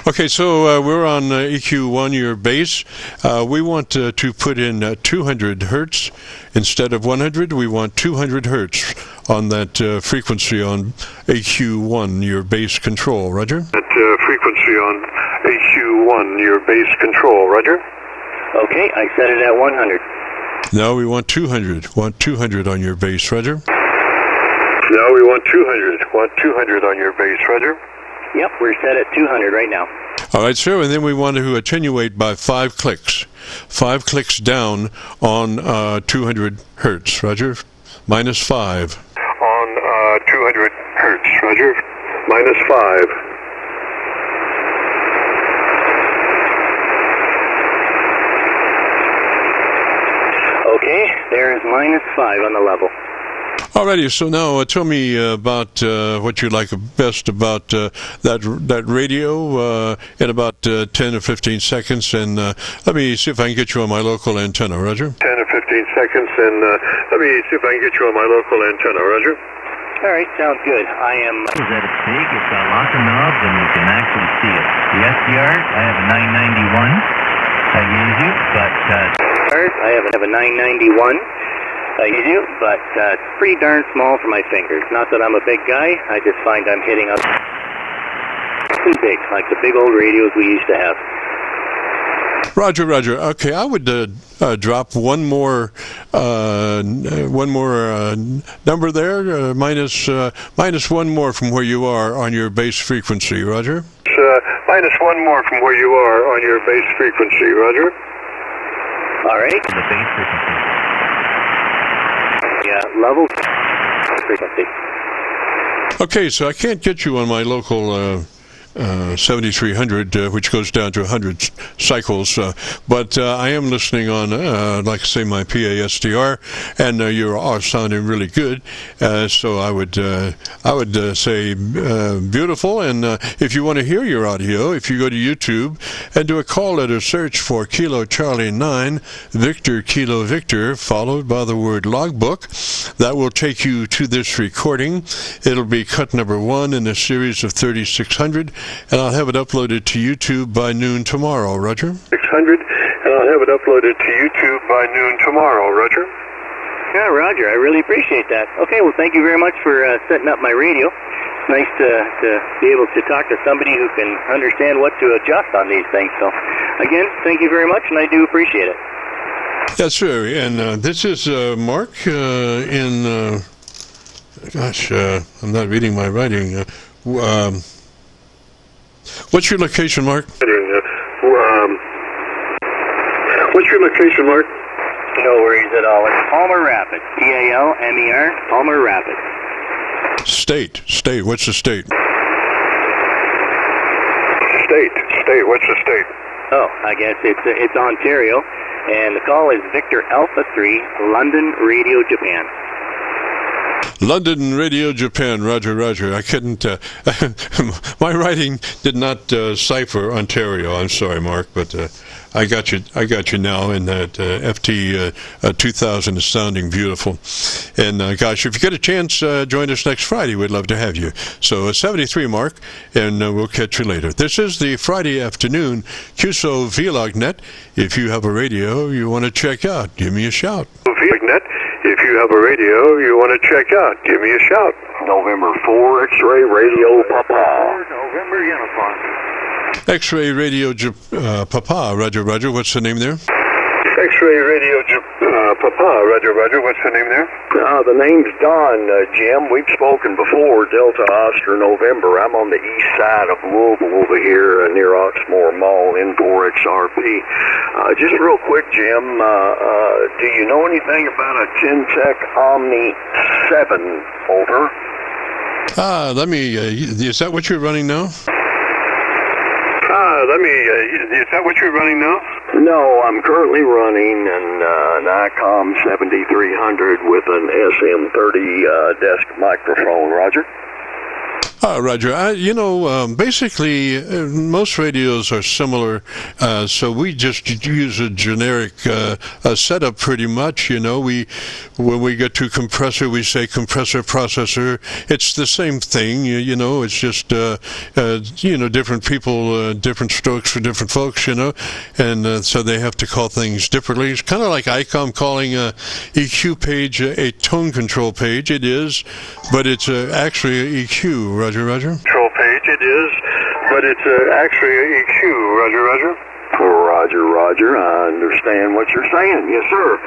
Okay, so we're on EQ1, your base. We want to put in 200 hertz instead of 100. We want 200 hertz on that frequency on EQ1, your base control. Roger. That frequency on EQ1, your base control. Roger. Okay, I set it at 100. No, we want 200. Want 200 on your base. Roger. No, we want 200. Want 200 on your base. Roger. Yep, we're set at 200 right now. All right, sir, and then we want to attenuate by 5 clicks. 5 clicks down on 200 hertz, roger. Minus 5. On 200 hertz, roger. Minus 5. Okay, there is minus 5 on the level. Alrighty, so now tell me about what you like best about that radio in about 10 or 15 seconds, and let me see if I can get you on my local antenna, roger. 10 or 15 seconds, and let me see if I can get you on my local antenna, roger. All right, sounds good. I am... Is that it's big, it's got lots of knobs, and you can actually see it. The SDR, I have a 991. I use you, but... I have a 991. I use you, but it's pretty darn small for my fingers. Not that I'm a big guy, I just find I'm hitting up too big, like the big old radios we used to have. Roger, roger. Okay, I would drop one more number there, minus one more from where you are on your base frequency, roger. Minus one more from where you are on your base frequency, roger. All right. The base frequency. Yeah, level frequency. Okay, so I can't get you on my local 7300, which goes down to 100 cycles, but I am listening on, like I say, my PA SDR, and you are sounding really good. So I would say beautiful. And if you want to hear your audio, if you go to YouTube and do a call letter search for Kilo Charlie 9 Victor Kilo Victor, followed by the word logbook, that will take you to this recording. It'll be cut number 1 in a series of 3600. And I'll have it uploaded to YouTube by noon tomorrow, roger. 600, and I'll have it uploaded to YouTube by noon tomorrow, roger. Yeah, roger. I really appreciate that. Okay, well, thank you very much for setting up my radio. nice to be able to talk to somebody who can understand what to adjust on these things. So, again, thank you very much, and I do appreciate it. Yes, sir. And this is Mark in... gosh, I'm not reading my writing. What's your location, Mark? What's your location, Mark? No worries at all. It's Palmer Rapids. Palmer, Palmer Rapids. State. What's the state? State. What's the state? Oh, I guess it's Ontario, and the call is Victor Alpha 3, London Radio Japan. London Radio Japan, Roger. I couldn't, my writing did not cipher Ontario. I'm sorry, Mark, but I got you now, and that FT 2000 is sounding beautiful. And gosh, if you get a chance, join us next Friday. We'd love to have you. So 73, Mark, and we'll catch you later. This is the Friday afternoon Qso-Vlog net. If you have a radio you want to check out, give me a shout. Net. If you have a radio you want to check out, give me a shout. November 4, X-ray Radio Papa. November Uniform. X-ray Radio Papa, Roger. What's the name there? X-ray Radio Papa, Roger. What's the name there? The name's Don, Jim. We've spoken before, Delta Oscar November. I'm on the east side of Louisville over here near Oxmoor Mall, N4XRP. Just real quick, Jim, do you know anything about a Gentech Omni 7? Over. Is that what you're running now? Is that what you're running now? No, I'm currently running an ICOM 7300 with an SM30 desk microphone. Roger. Roger. Basically, most radios are similar, so we just use a generic setup pretty much. When we get to compressor, we say compressor processor. It's the same thing. It's just different people, different strokes for different folks. And so they have to call things differently. It's kind of like ICOM calling a EQ page a tone control page. It is, but it's actually an EQ. Roger. Control page, it is, but it's actually an EQ. Roger. Roger. I understand what you're saying. Yes, sir.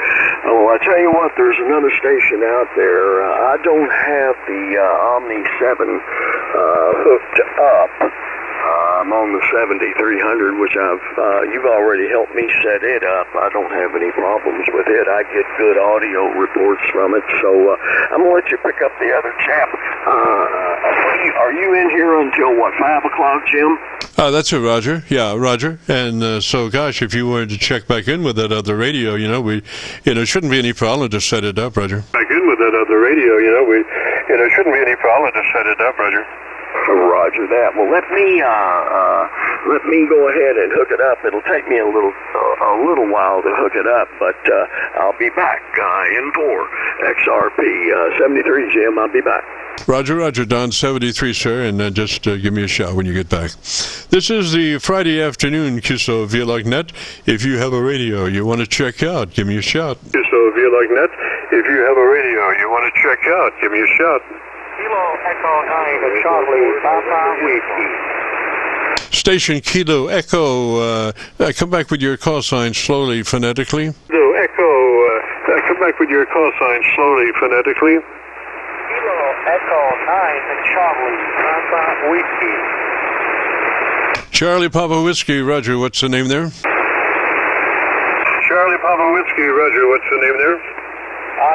Well, I tell you what, there's another station out there. I don't have the Omni 7 hooked up. I'm on the 7300, which you've already helped me set it up. I don't have any problems with it. I get good audio reports from it, so I'm going to let you pick up the other chap. Are you in here until, 5 o'clock, Jim? That's it, Roger. Yeah, Roger. And so, gosh, if you wanted to check back in with that other radio, shouldn't be any problem to set it up, Roger. Back in with that other radio, shouldn't be any problem to set it up, Roger. Roger that. Well, let me go ahead and hook it up. It'll take me a little while to hook it up, but I'll be back. N4 XRP 73, Jim. I'll be back. Roger, Don 73, sir, and just give me a shout when you get back. This is the Friday afternoon Qso-Vlog net. If you have a radio you want to check out, give me a shout. Qso-Vlog net. If you have a radio you want to check out, give me a shout. Kilo Echo 9 Charlie Papa Whiskey. Station Kilo Echo, come back with your call sign slowly, phonetically. Kilo Echo, come back with your call sign slowly, phonetically. Kilo Echo 9 Charlie Papa Whiskey. Charlie Papa Whiskey, Roger, what's the name there? Charlie Papa Whiskey, Roger, what's the name there?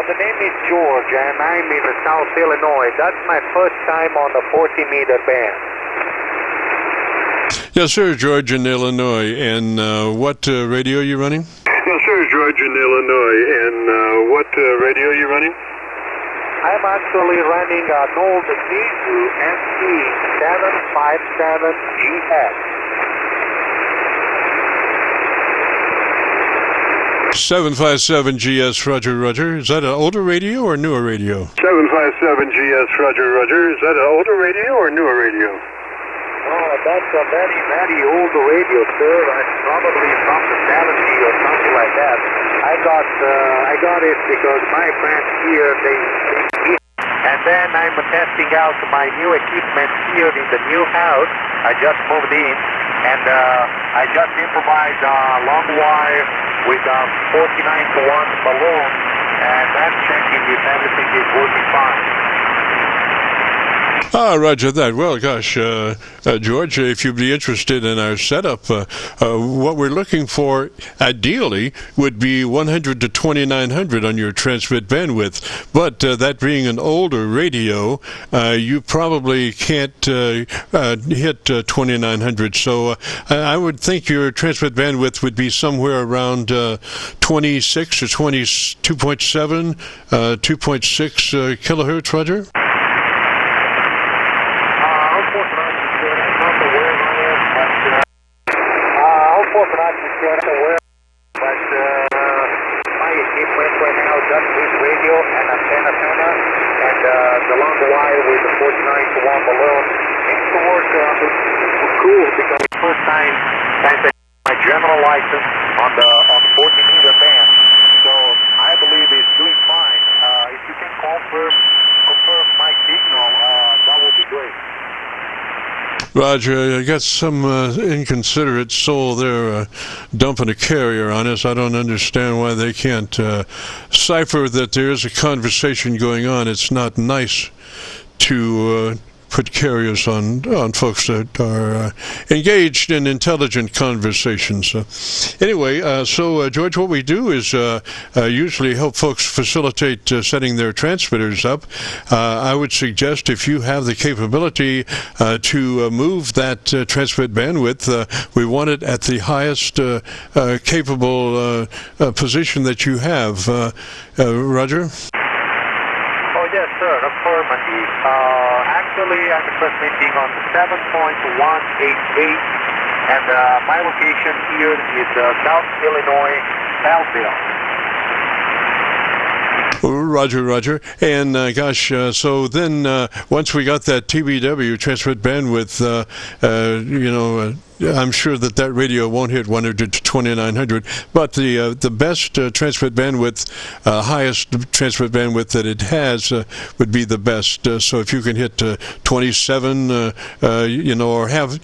The name is George, and I'm in South Illinois. That's my first time on the 40-meter band. Yes, sir, George in Illinois. And what radio are you running? Yes, sir, George in Illinois. And what radio are you running? I'm actually running an old Mizu MT757GX. 757 GS, Roger. Is that an older radio or newer radio? 757 GS, Roger. Is that an older radio or newer radio? Oh, that's a very, very old radio, sir. It's probably from the 70s or something like that. I got it because my friends here, they and then I'm testing out my new equipment here in the new house. I just moved in, and I just improvised a long wire with a 49 to 1 balloon, and I'm checking if everything is working fine. Roger that. Well, gosh, George, if you'd be interested in our setup, what we're looking for, ideally, would be 100 to 2900 on your transmit bandwidth. But that being an older radio, you probably can't hit 2900. So I would think your transmit bandwidth would be somewhere around 26 or 22.7, 2.6 kilohertz, Roger? My equipment right now just this radio and antenna, and the long wire with the 49 to 1 balloon seems to work cool, because the first time I got my general license on the 40-meter band, so I believe it's doing fine. If you can confirm my signal, that would be great. Roger, I got some inconsiderate soul there dumping a carrier on us. I don't understand why they can't cipher that there is a conversation going on. It's not nice to put carriers on folks that are engaged in intelligent conversations. Anyway, George, what we do is usually help folks facilitate setting their transmitters up. I would suggest, if you have the capability to move that transmit bandwidth, we want it at the highest capable position that you have. Roger? Oh, yes, sir, affirmative. Actually, I'm transmitting on 7.188, and my location here is South Illinois, Belleville. Roger. And so then once we got that TBW transmit bandwidth, I'm sure that radio won't hit 100 to 2900, but the best transmit bandwidth, highest transmit bandwidth that it has would be the best. So if you can hit 27, or have,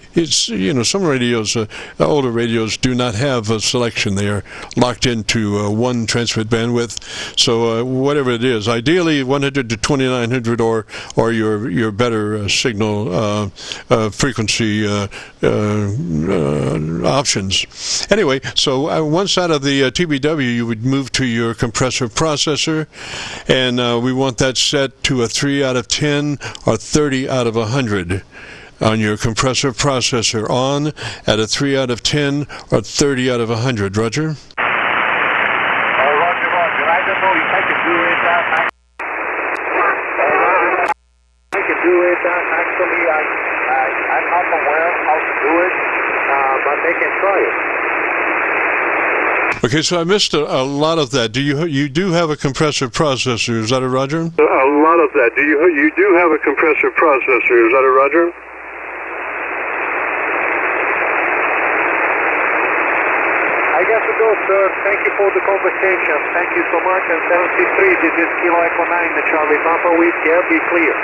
some radios, older radios do not have a selection. They are locked into one transmit bandwidth. So whatever it is, ideally 100 to 2900 or your better signal frequency options. Anyway, so one side of the TBW, you would move to your compressor processor, and we want that set to a 3 out of 10 or 30 out of 100 on your compressor processor, on at a 3 out of 10 or 30 out of 100. Roger? Roger. I don't know if I can do it. I can do it. Actually, I'm not aware how to do it. But they can try it. Okay, so I missed a lot of that. You do have a compressor processor? Is that a Roger? A lot of that. You do have a compressor processor? Is that a Roger? I got to go, sir. Thank you for the conversation. Thank you so much. And 73, this is Kilo Echo 9, the Charlie Papa Whiskey. Be clear.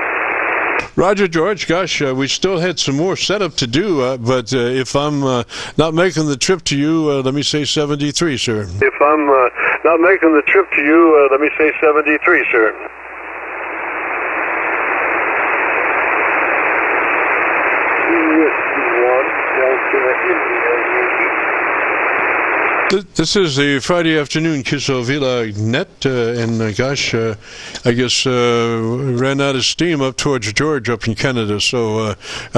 Roger, George. Gosh, we still had some more setup to do, but if I'm not making the trip to you, let me say 73, sir. If I'm not making the trip to you, let me say 73, sir. This is the Friday afternoon Qso-Vlog net, and gosh, I guess ran out of steam up towards George up in Canada. So,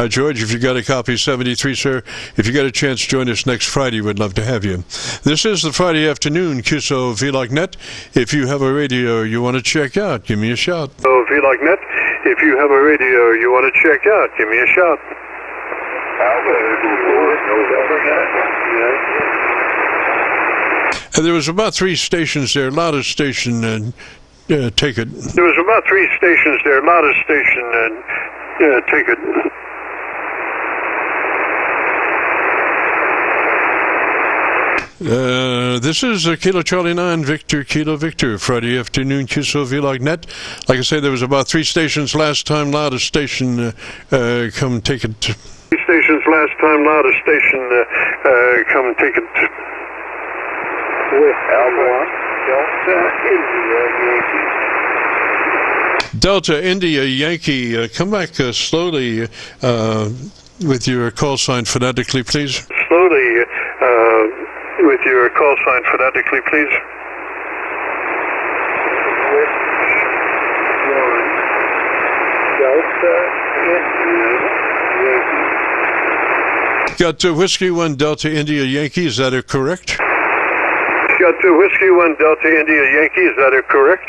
George, if you got a copy, 73, sir, if you got a chance to join us next Friday, we'd love to have you. This is the Friday afternoon Qso-Vlog net. If you have a radio you want to check out, give me a shout. Qso-Vlog net. If you have a radio you want to check out, give me a shout. There was about 3 stations there. Loudest station, take it. There was about 3 stations there. Loudest station, take it. This is Kilo Charlie 9, Victor, Kilo Victor, Friday afternoon, Qso-Vlog net. Like I say, there was about 3 stations last time. Loudest station, come take it. 3 stations last time. Loudest station, come take it. With L1, Delta India Yankee. Delta India Yankee, come back slowly with your call sign phonetically, please. Slowly with your call sign phonetically, please. Which one? Delta India Yankee. Got Whiskey 1 Delta India Yankee, is that correct? Got Whiskey 1 Delta India Yankee, is that correct?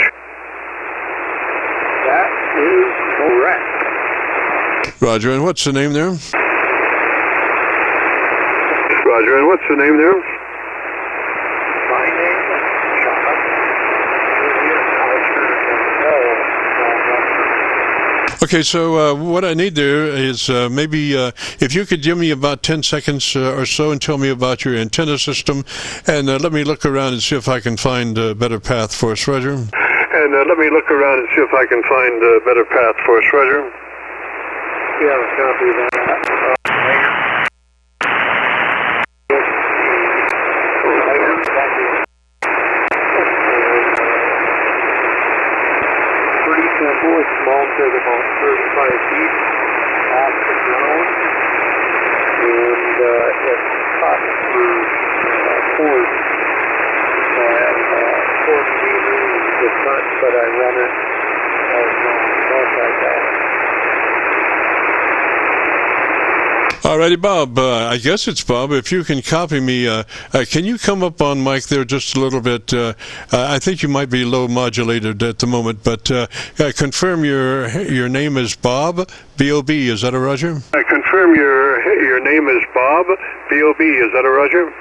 That is correct. Roger, and what's the name there? Roger, and what's the name there? My name is John. Okay, so what I need there is maybe if you could give me about 10 seconds or so and tell me about your antenna system, and let me look around and see if I can find a better path for us, Roger. And let me look around and see if I can find a better path for us, Roger. Yeah, copy that. Pretty simple. It's mounted about 35 feet off the ground, and it's cut through cords and 40 meters the front, but I run it as north like that. Alrighty, Bob. I guess it's Bob. If you can copy me, can you come up on mic there just a little bit? I think you might be low modulated at the moment, but confirm your name is Bob, B-O-B. Is that a Roger? I confirm your name is Bob, B-O-B. Is that a Roger?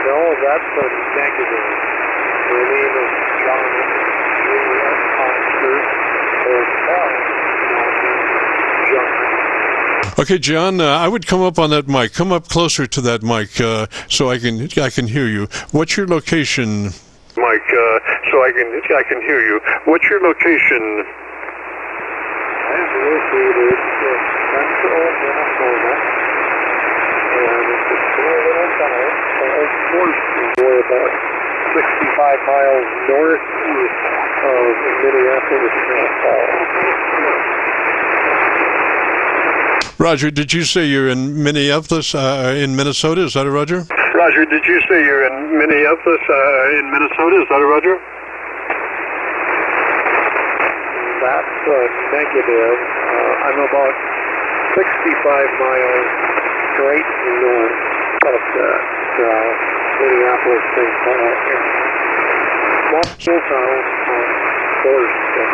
No, that's a negative. My name is John, Juliet, Oscar, Hotel, John. Okay, John, I would come up on that mic. Come up closer to that mic so I can hear you. What's your location? Mike, so I can hear you. What's your location? I'm located in central Minnesota, and it's a small little town. Of course, we're about 65 miles northeast of Minneapolis, St. Paul. Roger, did you say you're in Minneapolis, in Minnesota? Is that a Roger? Roger, did you say you're in Minneapolis, in Minnesota? Is that a Roger? That's a negative. I'm about 65 miles straight north of Minneapolis, St. Paul. Small town on Thursday.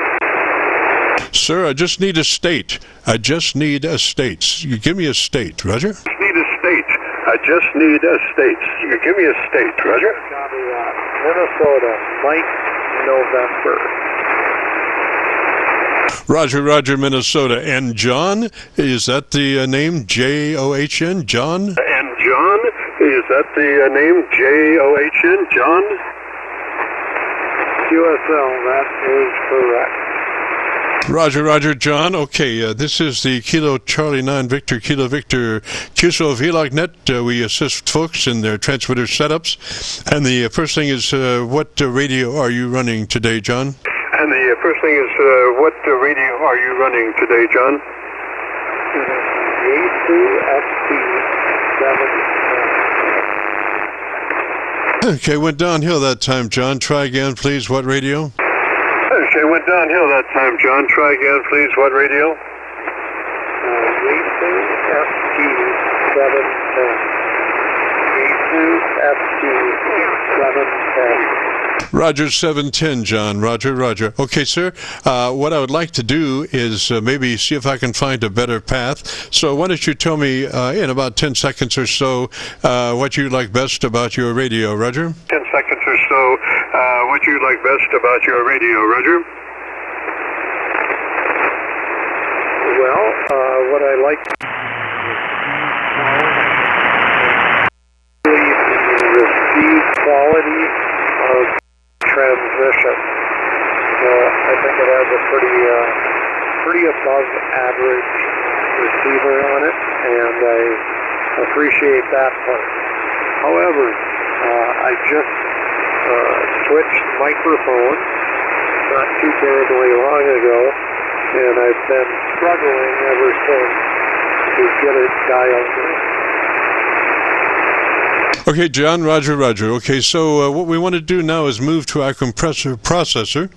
Sir, I just need a state. I just need a state. You give me a state, Roger? I just need a state. I just need a state. You give me a state, Roger? Copy that. Minnesota, Mike, November. Roger, Roger, Minnesota. And John, is that the name? J-O-H-N, John? And John, is that the name? J-O-H-N, John? QSL, that is correct. Roger, Roger, John. Okay, this is the Kilo Charlie 9 Victor, Kilo Victor Qso-Vlog net. We assist folks in their transmitter setups. And the first thing is, what radio are you running today, John? And the first thing is, what radio are you running today, John? Okay, went downhill that time, John. Try again, please. What radio? Okay, went downhill that time, John. Try again, please. What radio? Roger, 710, John. Roger, Roger. Okay, sir. What I would like to do is maybe see if I can find a better path. So why don't you tell me in about 10 seconds or so what you like best about your radio, Roger? 10 seconds or so. What you like best about your radio, Roger? Well, what I like quality of transmission. I think it has a pretty above average receiver on it, and I appreciate that part. However, I just switched microphone not too terribly long ago, and I've been struggling ever since to get it dialed in. Okay, John, roger. Okay, so what we want to do now is move to our compressor processor.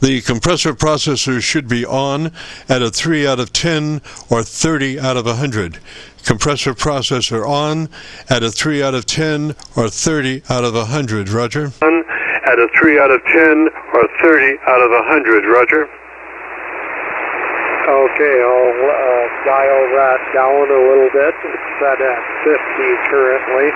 The compressor processor should be on at a 3 out of 10 or 30 out of 100. Compressor processor on at a 3 out of 10 or 30 out of 100. Roger. On at a 3 out of 10 or 30 out of 100. Roger. Okay, I'll dial that down a little bit. It's set at 50 currently.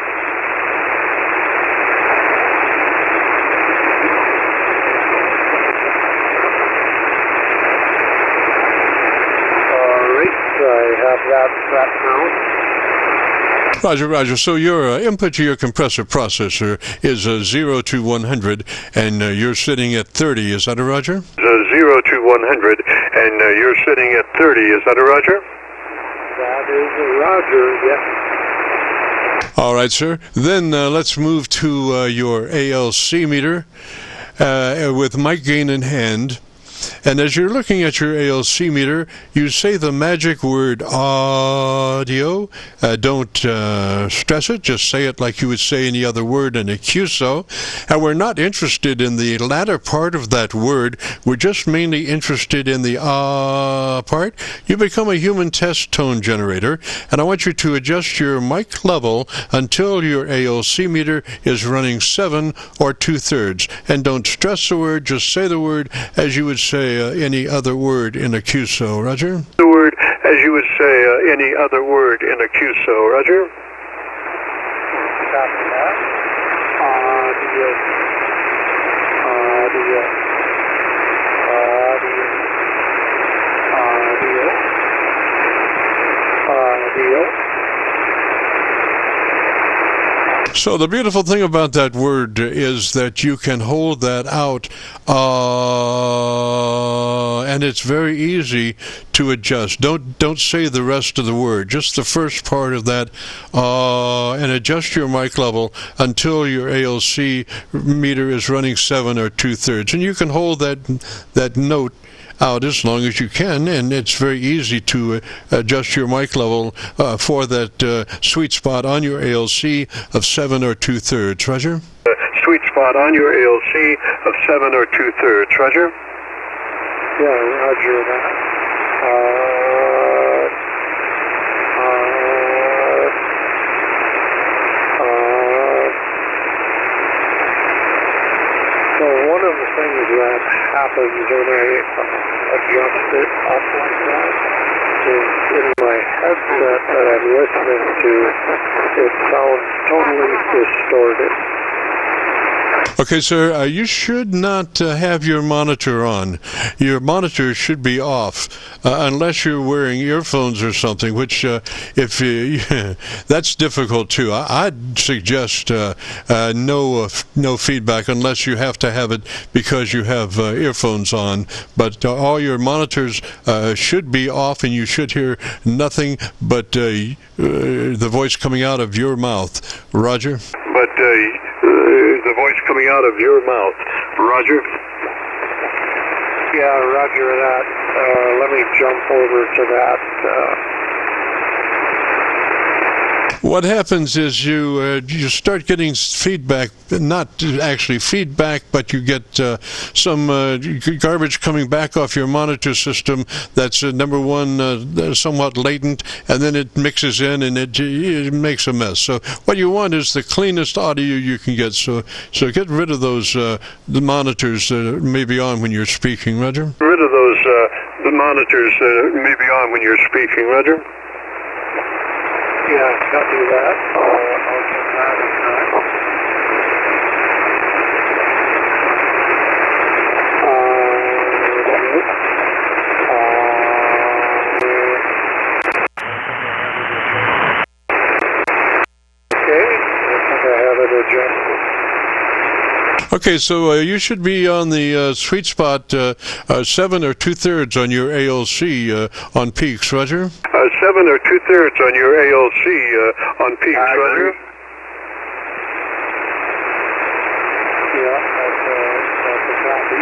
I have that set now. Roger. So your input to your compressor processor is 0 to 100, and you're sitting at 30. Is that a Roger? 0 to 100, and you're sitting at 30. Is that a Roger? That is a Roger, yes. All right, sir. Then let's move to your ALC meter with mic gain in hand. And as you're looking at your ALC meter, you say the magic word audio. Don't stress it. Just say it like you would say any other word in a QSO. And we're not interested in the latter part of that word. We're just mainly interested in the part. You become a human test tone generator, and I want you to adjust your mic level until your ALC meter is running 7 or 2/3. And don't stress the word. Just say the word as you would say any other word in a QSO. Roger? The word as you would say any other word in a QSO. Roger? Copy that. Audio. So the beautiful thing about that word is that you can hold that out, and it's very easy to adjust. Don't say the rest of the word, just the first part of that, and adjust your mic level until your ALC meter is running 7 or 2/3, and you can hold that note out as long as you can, and it's very easy to adjust your mic level for that sweet spot on your ALC of 7 or 2/3. Roger? Sweet spot on your ALC of 7 or 2/3. Roger? Yeah, roger that. So one of the things that happens when I adjust it up like that is in my headset that I'm listening to, it sounds totally distorted. Okay, sir, you should not have your monitor on. Your monitor should be off, unless you're wearing earphones or something, which, that's difficult too. I'd suggest no feedback unless you have to have it because you have earphones on. But all your monitors should be off, and you should hear nothing but the voice coming out of your mouth. Roger? But the voice coming out of your mouth. Roger? Yeah, roger that. Let me jump over to that. What happens is you start getting feedback, not actually feedback, but you get some garbage coming back off your monitor system that's, number one, somewhat latent, and then it mixes in and it makes a mess. So what you want is the cleanest audio you can get. So get rid of those the monitors that may be on when you're speaking, Roger? Get rid of those the monitors that may be on when you're speaking, Roger? Yeah, copy that. I'll get that in time. Okay, I think I have it adjusted. Okay, so you should be on the sweet spot, 7 or 2/3 on your ALC on peaks, Roger? 7 or 2/3 on your ALC on peaks, Roger? Yeah, that's a copy.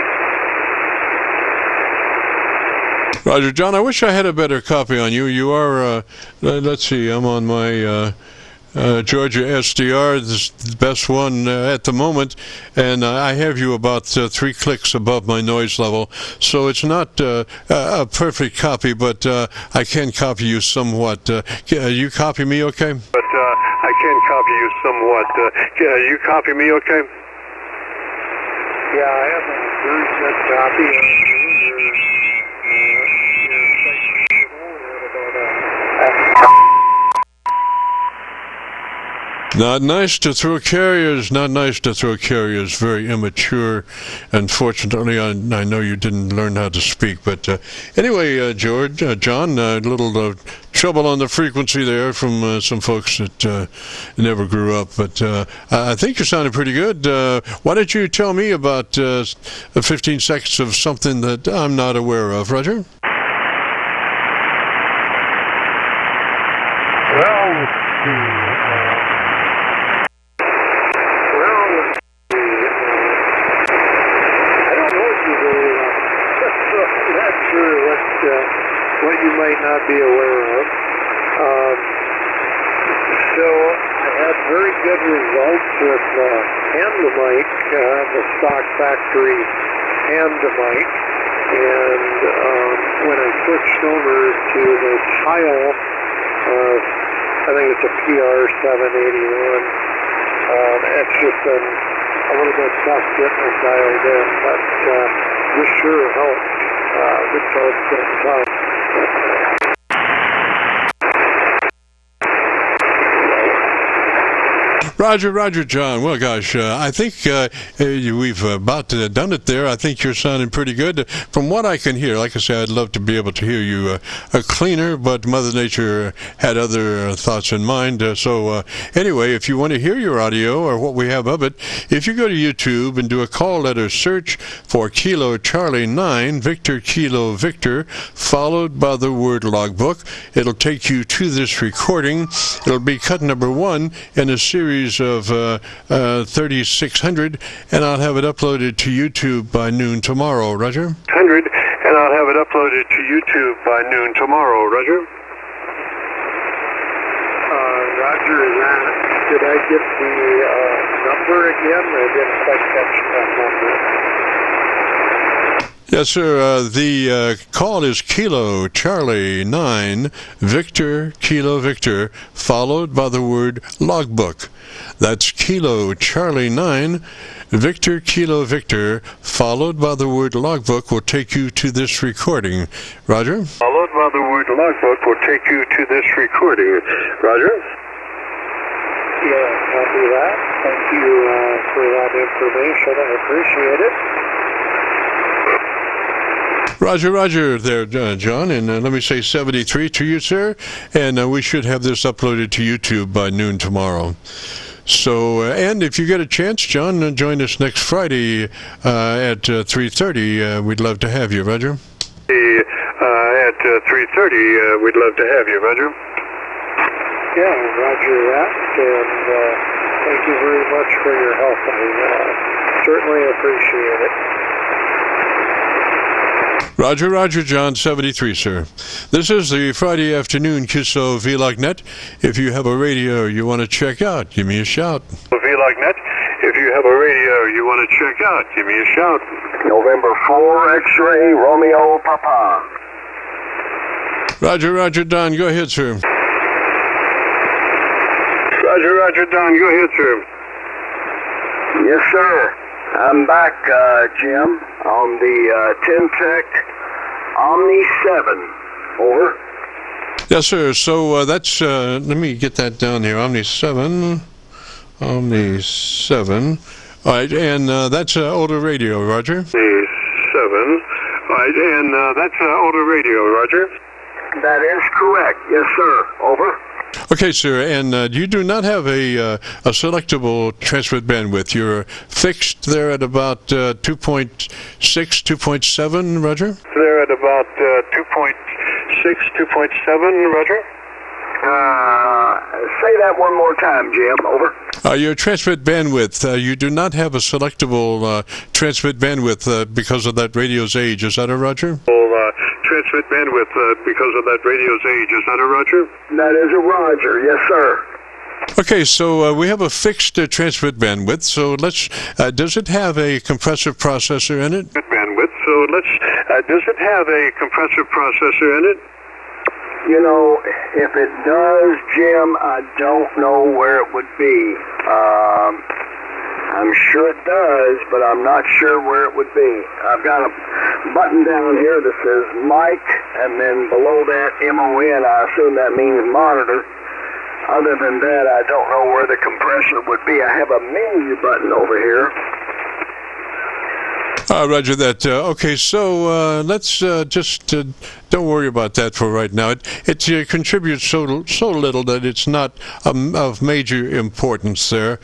Roger, John, I wish I had a better copy on you. You are, let's see, I'm on my Georgia SDR, the best one at the moment, and I have you about 3 clicks above my noise level, so it's not a perfect copy, but I can copy you somewhat. You copy me okay? But I can copy you somewhat. You copy me okay? Yeah, I have a very good copy. Not nice to throw carriers, not nice to throw carriers, very immature. Unfortunately, I know you didn't learn how to speak, but anyway, John, a little trouble on the frequency there from some folks that never grew up, but I think you sounded pretty good. Why don't you tell me about 15 seconds of something that I'm not aware of, Roger? Well, let's see. What you might not be aware of. So I had very good results with hand-to-mic, the stock factory hand-to-mic, and when I switched over to the tile, I think it's a PR781, it's just been a little bit tough getting it dialed in, but this sure helps. Good folks at the time. Roger, John. Well, gosh, I think we've about done it there. I think you're sounding pretty good. From what I can hear, like I said, I'd love to be able to hear you cleaner, but Mother Nature had other thoughts in mind. So anyway, if you want to hear your audio or what we have of it, if you go to YouTube and do a call letter search for Kilo Charlie 9, Victor Kilo Victor, followed by the word logbook, it'll take you to this recording. It'll be cut number 1 in a series of 3600, and I'll have it uploaded to YouTube by noon tomorrow, Roger? 100, and I'll have it uploaded to YouTube by noon tomorrow, Roger? Roger, did I get the number again? I didn't quite catch that number. Yes, sir. The call is Kilo Charlie 9, Victor Kilo Victor, followed by the word logbook. That's Kilo Charlie 9, Victor Kilo Victor, followed by the word logbook will take you to this recording. Roger? Followed by the word logbook will take you to this recording. Roger? Yeah, copy that. Thank you for that information. I appreciate it. Roger there, John, and let me say 73 to you, sir, and we should have this uploaded to YouTube by noon tomorrow. So, and if you get a chance, John, join us next Friday at 3:30. We'd love to have you, Roger. At 3:30, we'd love to have you, Roger. Yeah, Roger that, and thank you very much for your help. I certainly appreciate it. Roger, John, 73, sir. This is the Friday afternoon Qso-Vlog net. If you have a radio you want to check out, give me a shout. Vlog net. If you have a radio you want to check out, give me a shout. November 4, X-ray, Romeo, Papa. Roger, Don, go ahead, sir. Roger, Don, go ahead, sir. Yes, sir. I'm back, Jim, on the Tintec Omni 7. Over. Yes, sir. So that's, let me get that down here. Omni 7. All right, and that's older radio, Roger? 7. All right, and that's older radio, Roger? That is correct. Yes, sir. Over. Okay, sir, and you do not have a selectable transmit bandwidth. You're fixed there at about 2.6, 2.7, Roger? There at about 2.6, 2.7, Roger? Say that one more time, Jim. Over. Your transmit bandwidth, you do not have a selectable transmit bandwidth because of that radio's age. Is that a Roger? Transmit bandwidth because of that radio's age. Is that a Roger? That is a Roger. Yes, sir. Okay, so we have a fixed transmit bandwidth. So let's. Does it have a compressor processor in it? Bandwidth. So let's. Does it have a compressor processor in it? You know, if it does, Jim, I don't know where it would be. I'm sure it does, but I'm not sure where it would be. I've got a button down here that says mic, and then below that, MON. I assume that means monitor. Other than that, I don't know where the compressor would be. I have a menu button over here. Roger that. Okay, so let's just don't worry about that for right now. It contributes so little that it's not of major importance there.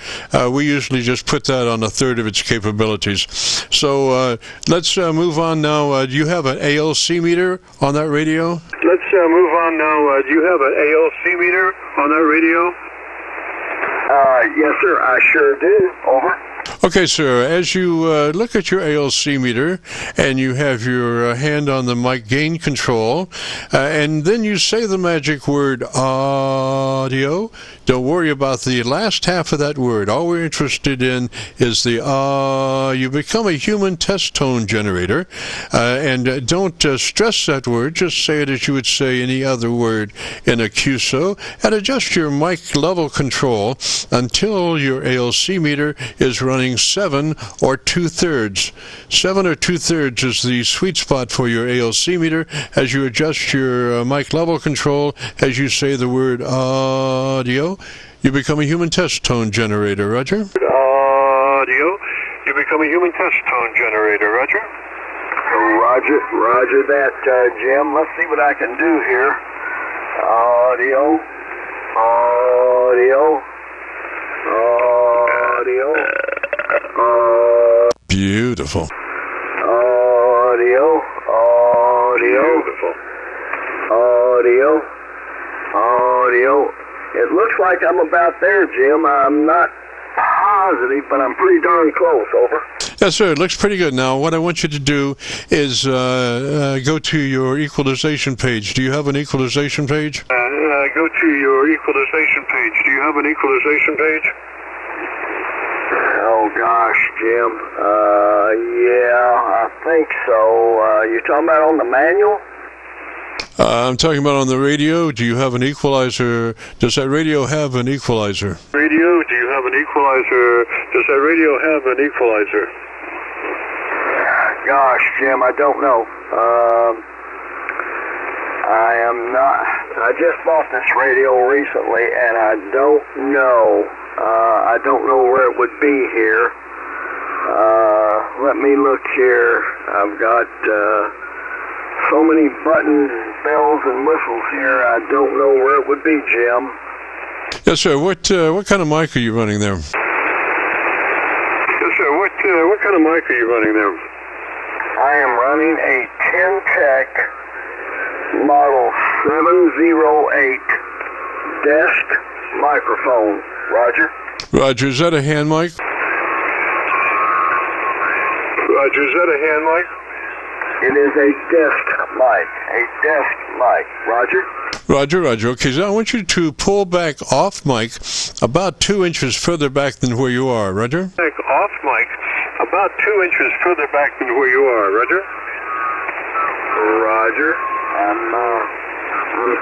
We usually just put that on a third of its capabilities. So let's move on now. Do you have an ALC meter on that radio? Let's move on now. Do you have an ALC meter on that radio? Yes, sir. I sure do. Over. Okay, sir, as you look at your ALC meter and you have your hand on the mic gain control, and then you say the magic word audio, don't worry about the last half of that word. All we're interested in is the you become a human test tone generator, and don't stress that word. Just say it as you would say any other word in a QSO, and adjust your mic level control until your ALC meter is running 7 or 2/3. 7 or 2/3 is the sweet spot for your ALC meter as you adjust your mic level control as you say the word audio. You become a human test tone generator, Roger? Audio. You become a human test tone generator, Roger? Roger that, Jim. Let's see what I can do here. Audio. Beautiful. Audio. It looks like I'm about there, Jim. I'm not positive, but I'm pretty darn close. Over. Yes, sir. It looks pretty good. Now, what I want you to do is go to your equalization page. Do you have an equalization page? Go to your equalization page. Do you have an equalization page? Oh, gosh, Jim. Yeah, I think so. You're talking about on the manual? I'm talking about on the radio. Do you have an equalizer? Does that radio have an equalizer? Radio? Do you have an equalizer? Does that radio have an equalizer? Gosh, Jim, I don't know. I am not. I just bought this radio recently, and I don't know. I don't know where it would be here. Let me look here. I've got so many buttons, bells, and whistles here. I don't know where it would be, Jim. Yes, sir. What kind of mic are you running there? Yes, sir. What kind of mic are you running there? I am running a Tech Model 708 desk microphone. Roger. Roger, is that a hand mic? Roger, is that a hand mic? It is a desk mic. Roger. Roger. Okay, so I want you to pull back off mic about 2 inches further back than where you are. Roger. Back off mic about 2 inches further back than where you are. Roger. Roger. I'm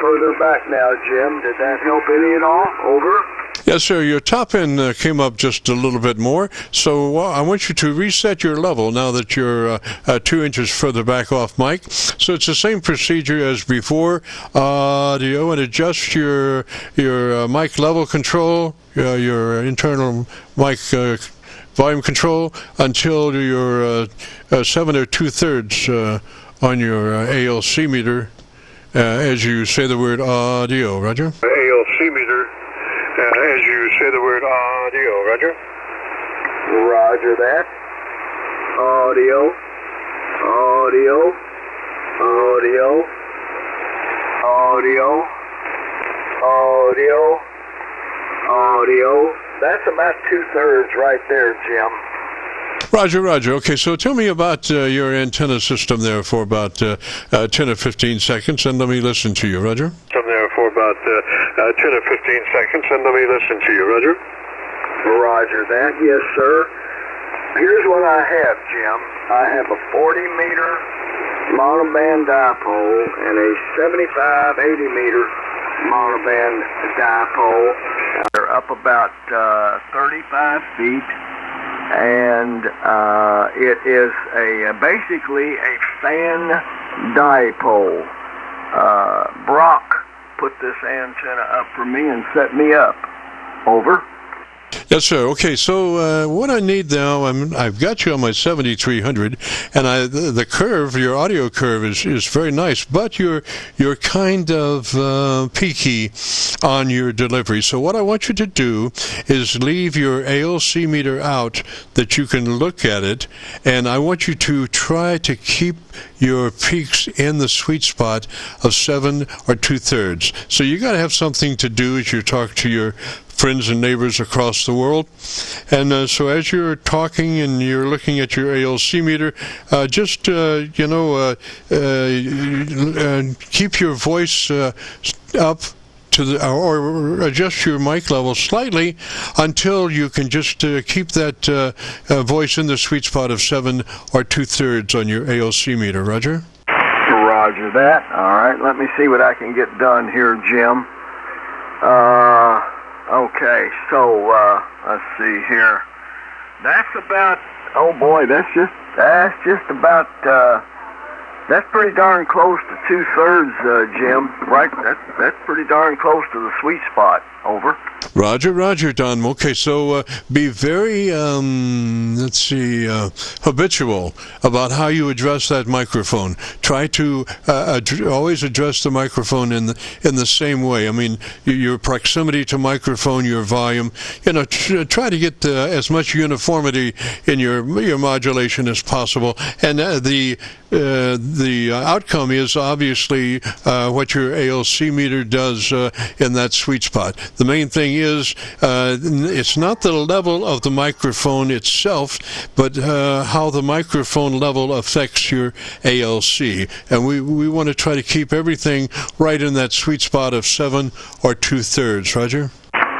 further back now, Jim. Did that help any at all? Over. Yes, sir. Your top end came up just a little bit more, so I want you to reset your level now that you're 2 inches further back off mic. So it's the same procedure as before, audio, and adjust your mic level control, your internal mic volume control until you're 7 or 2/3 on your ALC meter as you say the word audio. Roger. ALC meter. say the word audio, Roger. Roger that. Audio. Audio. Audio. Audio. Audio. Audio. That's about 2/3 right there, Jim. Roger, Roger. Okay, so tell me about your antenna system there for about 10 or 15 seconds, and let me listen to you, Roger. From there for about 10 or 15 seconds, and let me listen to you, Roger. Roger that. Yes, sir. Here's what I have, Jim. I have a 40-meter monoband dipole and a 75-80-meter monoband dipole. They're up about 35 feet, and it is basically a fan dipole. Brock put this antenna up for me and set me up. Over. Yes, sir. Okay, so what I need now, I've got you on my 7300, and the curve, your audio curve is very nice, but you're kind of peaky on your delivery. So what I want you to do is leave your ALC meter out that you can look at it, and I want you to try to keep your peaks in the sweet spot of 7 or 2/3. So you got to have something to do as you talk to your friends and neighbors across the world. And so as you're talking and you're looking at your ALC meter, just, keep your voice up to the, or adjust your mic level slightly until you can just keep that voice in the sweet spot of 7 or 2/3 on your ALC meter. Roger? Roger that. All right, let me see what I can get done here, Jim. Okay, so let's see here. That's about, oh boy, that's just about, that's pretty darn close to 2/3, Jim. Right, that's pretty darn close to the sweet spot. Over. Roger, Roger, Don. Okay, so be very, habitual about how you address that microphone. Try to always address the microphone in the same way. I mean, your proximity to microphone, your volume. Try to get as much uniformity in your modulation as possible. And the outcome is obviously what your ALC meter does in that sweet spot. The main thing is it's not the level of the microphone itself, but how the microphone level affects your ALC. And we want to try to keep everything right in that sweet spot of 7 or 2/3. Roger?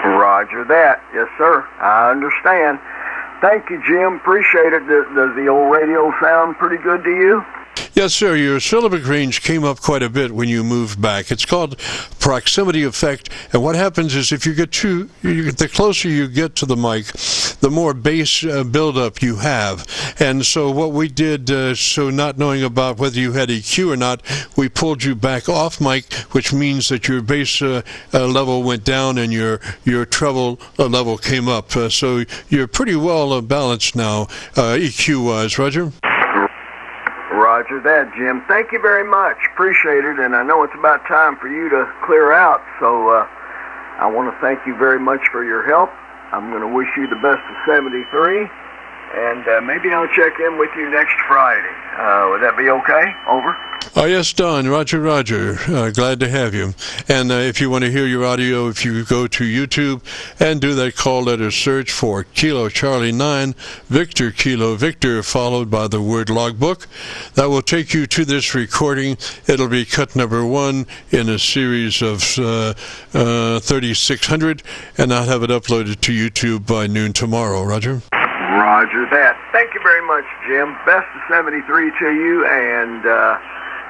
Roger that. Yes, sir. I understand. Thank you, Jim. Appreciate it. Does the old radio sound pretty good to you? Yes, sir. Your syllabic range came up quite a bit when you moved back. It's called proximity effect, and what happens is if you get the closer you get to the mic, the more bass buildup you have. And so what we did, so not knowing about whether you had EQ or not, we pulled you back off mic, which means that your bass level went down and your treble level came up. So you're pretty well balanced now, EQ-wise. Roger? Roger that, Jim. Thank you very much. Appreciate it. And I know it's about time for you to clear out, so I want to thank you very much for your help. I'm going to wish you the best of 73, and maybe I'll check in with you next Friday. Would that be okay? Over. Oh, yes, Don. Roger, Roger. Glad to have you. And if you want to hear your audio, if you go to YouTube and do that call letter search for Kilo Charlie 9, Victor Kilo Victor, followed by the word logbook, that will take you to this recording. It'll be cut number 1 in a series of 3600, and I'll have it uploaded to YouTube by noon tomorrow. Roger? Roger that. Thank you very much, Jim. Best of 73 to you, and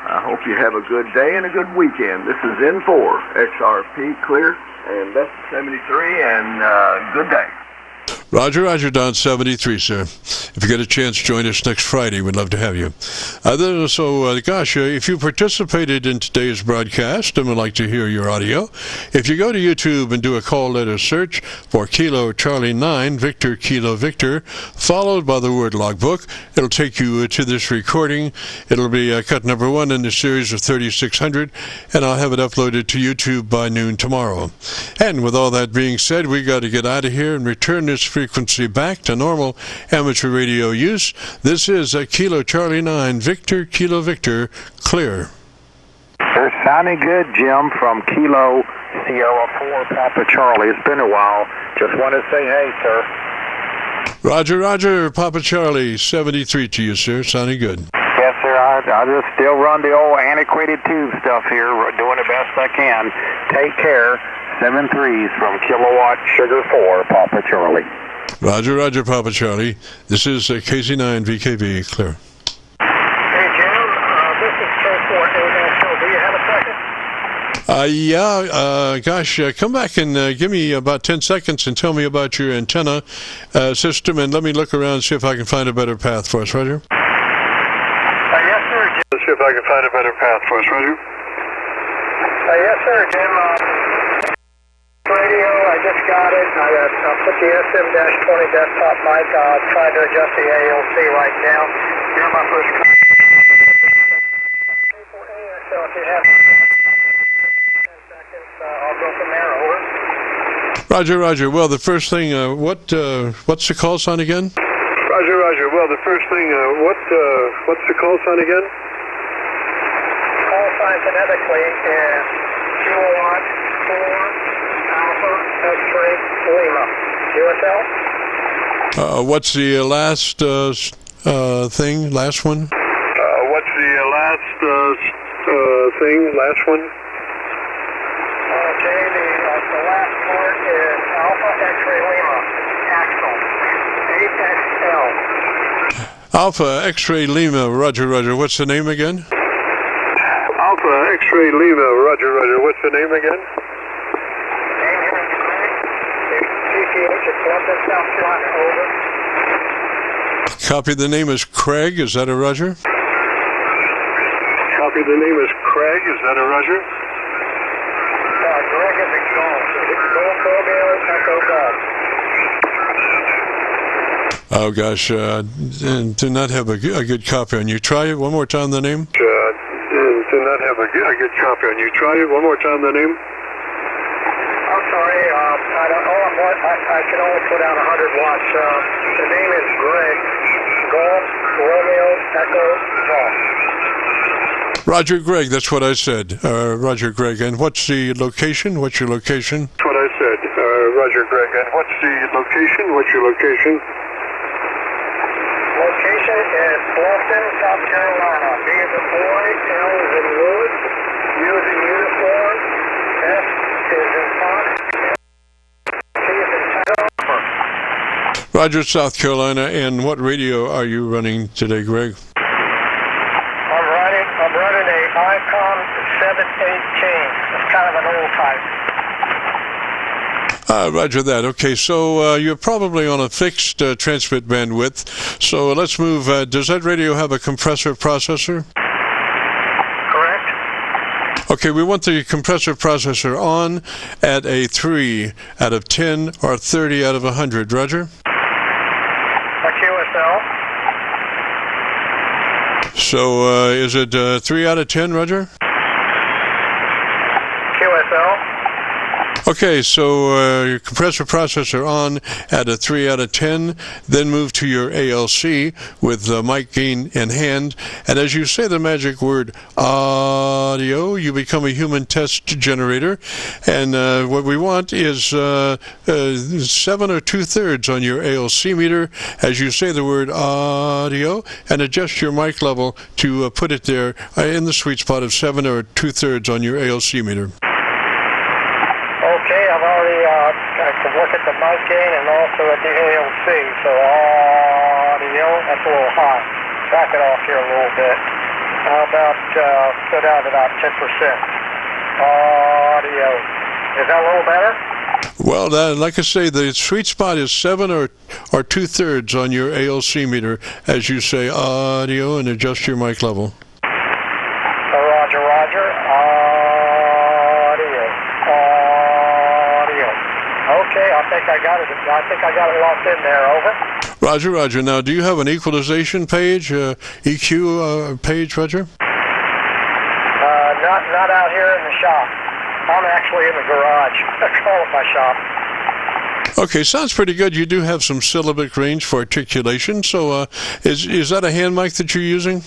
I hope you have a good day and a good weekend. This is N4, XRP clear, and best of 73, and good day. Roger, Roger, Don 73, sir. If you get a chance, join us next Friday. We'd love to have you. If you participated in today's broadcast and would like to hear your audio, if you go to YouTube and do a call letter search for Kilo Charlie 9, Victor Kilo Victor, followed by the word logbook, it'll take you to this recording. It'll be cut number 1 in the series of 3600, and I'll have it uploaded to YouTube by noon tomorrow. And with all that being said, we got to get out of here and return this frequency back to normal amateur radio use. This is a Kilo Charlie 9, Victor Kilo Victor, clear. They're sounding good, Jim, from Kilo Sierra 4 Papa Charlie. It's been a while. Just want to say hey, sir. Roger, Roger, Papa Charlie, 73 to you, sir. Sounding good. Yes, sir. I just still run the old antiquated tube stuff here, doing the best I can. Take care. 7 3s from Kilowatt Sugar 4, Papa Charlie. Roger, Roger, Papa Charlie. This is KC9VKV, clear. Hey, Jim, this is K4A. Do you have a second? Come back and give me about 10 seconds and tell me about your antenna system, and let me look around and see if I can find a better path for us, Roger. Yes, sir, Jim. Let's see if I can find a better path for us, Roger. Yes, sir, Jim. Radio, I just got it. I put the SM-20 desktop mic on. Trying to adjust the ALC right now. You're my first so if you have 10 seconds, I'll go from there. Over. Roger, Roger. Well, the first thing, what's the call sign again? Roger, Roger. Well, the first thing, what's the call sign again? Call sign phonetically is Kilowatt 4 Alpha X-ray Lima. USL? What's the last thing? Last one? What's the last thing? Last one? Okay, the last part is Alpha X-ray Lima. Axel. 8XL. Alpha X-ray Lima. Roger, Roger. What's the name again? Alpha X-ray Lima. Roger, Roger. What's the name again? South Carolina, over. Copy. The name is Craig. Is that a Roger? Copy. The name is Craig. Is that a Roger? Greg is a golf. Golf Romeo Echo Golf. Oh gosh, do not have a good copy on you. Try it one more time. The name. Do not have a good copy on you. Try it one more time. The name. I'm sorry, I can only put out 100 watts. The name is Greg, Golf, Romeo, Echo, Golf. Roger, Greg, that's what I said. Roger, Greg, and what's the location? What's your location? That's what I said. Roger, Greg, and what's the location? What's your location? Location is Bluffton, South Carolina. B is in boy, L is in wood, U is in uniform, S is in fox, T is in Tiger. Roger, South Carolina. And what radio are you running today, Greg? I'm running a Icon 718. It's kind of an old type. Roger that. Okay, so you're probably on a fixed transmit bandwidth. So let's move. Does that radio have a compressor processor? Correct. Okay, we want the compressor processor on at a 3 out of 10 or 30 out of 100. Roger? A QSL. So is it 3 out of 10, Roger? QSL. Okay, so your compressor processor on at a 3 out of 10, then move to your ALC with mic gain in hand, and as you say the magic word audio, you become a human test generator, and what we want is 7 or 2/3 on your ALC meter as you say the word audio, and adjust your mic level to put it there in the sweet spot of 7 or 2/3 on your ALC meter. Okay, I've already I can look at the mic gain and also at the ALC. So audio, that's a little high. Back it off here a little bit. How about go down to about 10%? Audio. Is that a little better? Well, like I say, the sweet spot is 7 or 2/3 on your ALC meter as you say audio and adjust your mic level. Roger, roger. Audio. Okay, I think I got it. I think I got it locked in there. Over. Roger, roger. Now, do you have an equalization page, EQ page, Roger? Not out here in the shop. I'm actually in the garage. I call it my shop. Okay, sounds pretty good. You do have some syllabic range for articulation. So, is that a hand mic that you're using?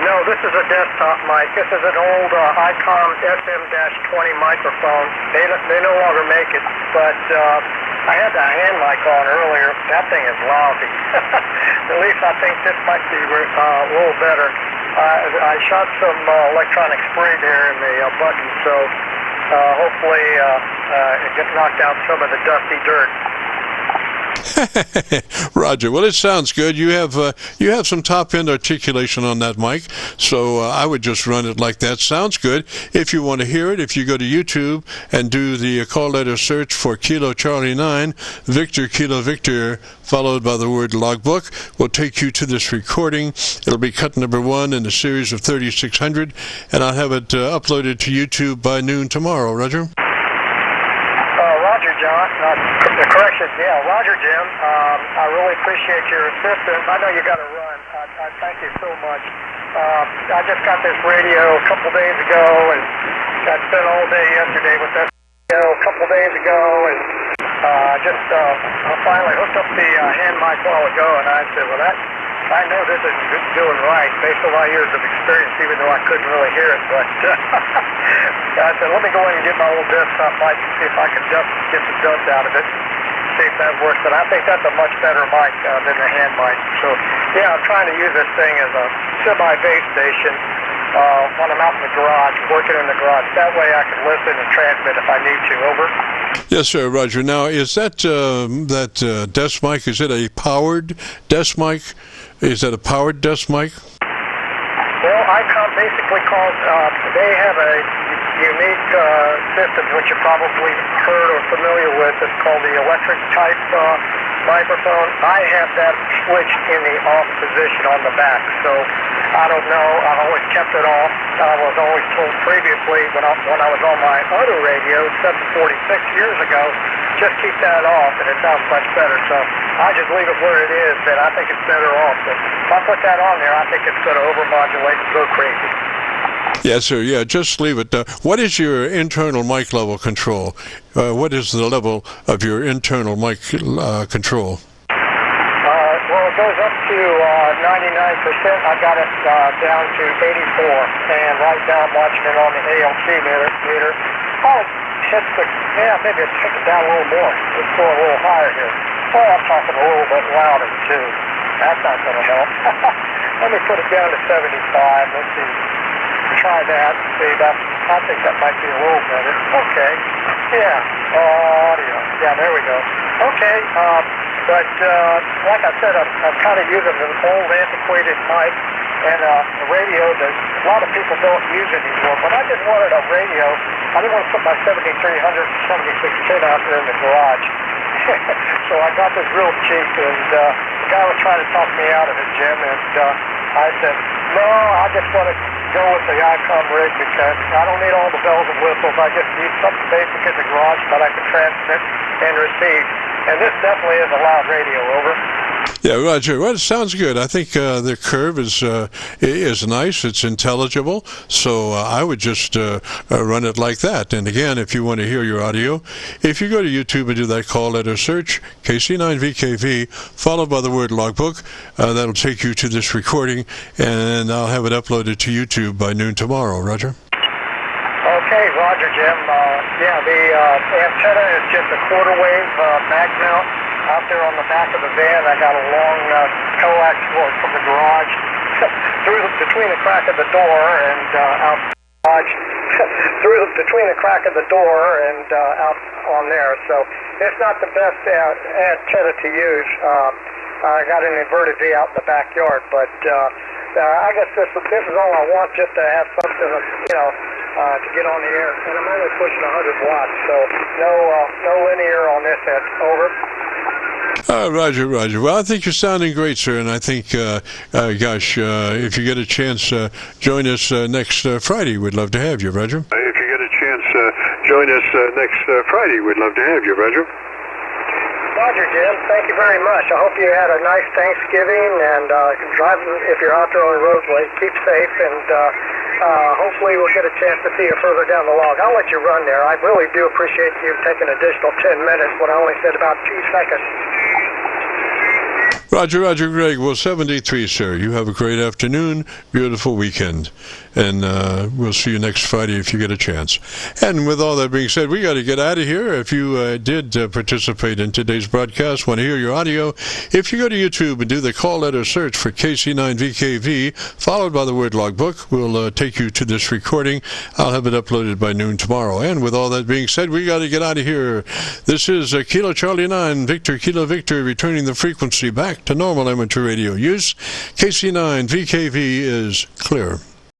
No, this is a desktop mic. This is an old ICOM SM-20 microphone. They no longer make it, but I had the hand mic on earlier. That thing is lousy. At least I think this might be a little better. I shot some electronic spray there in the button, so hopefully it gets knocked out some of the dusty dirt. Roger. Well, it sounds good. You have some top-end articulation on that mic, so I would just run it like that. Sounds good. If you want to hear it, if you go to YouTube and do the call letter search for Kilo Charlie 9, Victor Kilo Victor, followed by the word logbook, will take you to this recording. It'll be cut number 1 in a series of 3600, and I'll have it uploaded to YouTube by noon tomorrow. Roger? Roger, John. The correction, yeah, Roger, Jim. I really appreciate your assistance. I know you got to run. I thank you so much. I just got this radio a couple days ago, and I spent all day yesterday with that radio a couple days ago, and I finally hooked up the hand mic a while ago, and I said, well, I know this is doing right based on my years of experience, even though I couldn't really hear it. But I said, let me go in and get my old desktop mic and see if I can get some dust out of it, see if that works. And I think that's a much better mic than the hand mic. So, yeah, I'm trying to use this thing as a semi-base station when I'm out in the garage, working in the garage. That way I can listen and transmit if I need to. Over. Yes, sir, Roger. Now, is that desk mic, is it a powered desk mic? Is that a powered desk mic? Well, ICOM basically calls, they have a unique system which you probably heard or familiar with. It's called the electric type microphone. I have that switch in the off position on the back, so I don't know. I've always kept it off. I was always told previously when I was on my other radio 746 years ago, just keep that off and it sounds much better. So I just leave it where it is, but I think it's better off. But if I put that on there, I think it's going to overmodulate and go crazy. Yes, sir. Yeah, just leave it. What is your internal mic level control? What is the level of your internal mic control? Well, it goes up to 99%. I got it down to 84, and right now I'm watching it on the ALC meter. Oh, maybe it's hit it down a little more. Let's go a little higher here. Oh, I'm talking a little bit louder too. That's not going to help. Let me put it down to 75. Let's see. Try that. See that? I think that might be a little better. Okay. Yeah. Audio. Yeah, there we go. Okay. But like I said, I'm kind of using an old antiquated mic and a radio that a lot of people don't use anymore. But I just wanted a radio. I didn't want to put my 7300 7610 out there in the garage. So I got this real cheap, and the guy was trying to talk me out of it, Jim, and I said, no, I just want to go with the ICOM rig because I don't need all the bells and whistles. I just need something basic in the garage that I can transmit and receive. And this definitely is a loud radio. Over. Yeah, Roger. Well, it sounds good. I think the curve is nice. It's intelligible. So I would just run it like that. And again, if you want to hear your audio, if you go to YouTube and do that call letter search, KC9VKV, followed by the word logbook, that'll take you to this recording, and I'll have it uploaded to YouTube by noon tomorrow. Roger. Okay, Roger, Jim. Yeah, the antenna is just a quarter wave mag mount. Out there on the back of the van, I got a long coax cord from the garage between the crack of the door and out between the crack of the door and out on there. So it's not the best antenna to use. I got an inverted V out in the backyard, but I guess this is all I want, just to have something, you know, to get on the air. And I'm only pushing 100 watts, so no linear on this end. Over. Roger, Roger. Well, I think you're sounding great, sir, and I think, gosh, if you get a chance, join us next Friday. We'd love to have you, Roger. If you get a chance, join us next Friday. We'd love to have you, Roger. Roger, Jim. Thank you very much. I hope you had a nice Thanksgiving, and driving, if you're out there on the roadway, keep safe, and hopefully we'll get a chance to see you further down the log. I'll let you run there. I really do appreciate you taking an additional 10 minutes when I only said about 2 seconds. Roger, Roger, Greg. Well, 73, sir. You have a great afternoon, beautiful weekend, and we'll see you next Friday if you get a chance. And with all that being said, we got to get out of here. If you did participate in today's broadcast, want to hear your audio, if you go to YouTube and do the call letter search for KC9VKV, followed by the word logbook, we'll take you to this recording. I'll have it uploaded by noon tomorrow. And with all that being said, we got to get out of here. This is Kilo Charlie 9, Victor Kilo Victor, returning the frequency back to normal amateur radio use. KC9VKV is clear.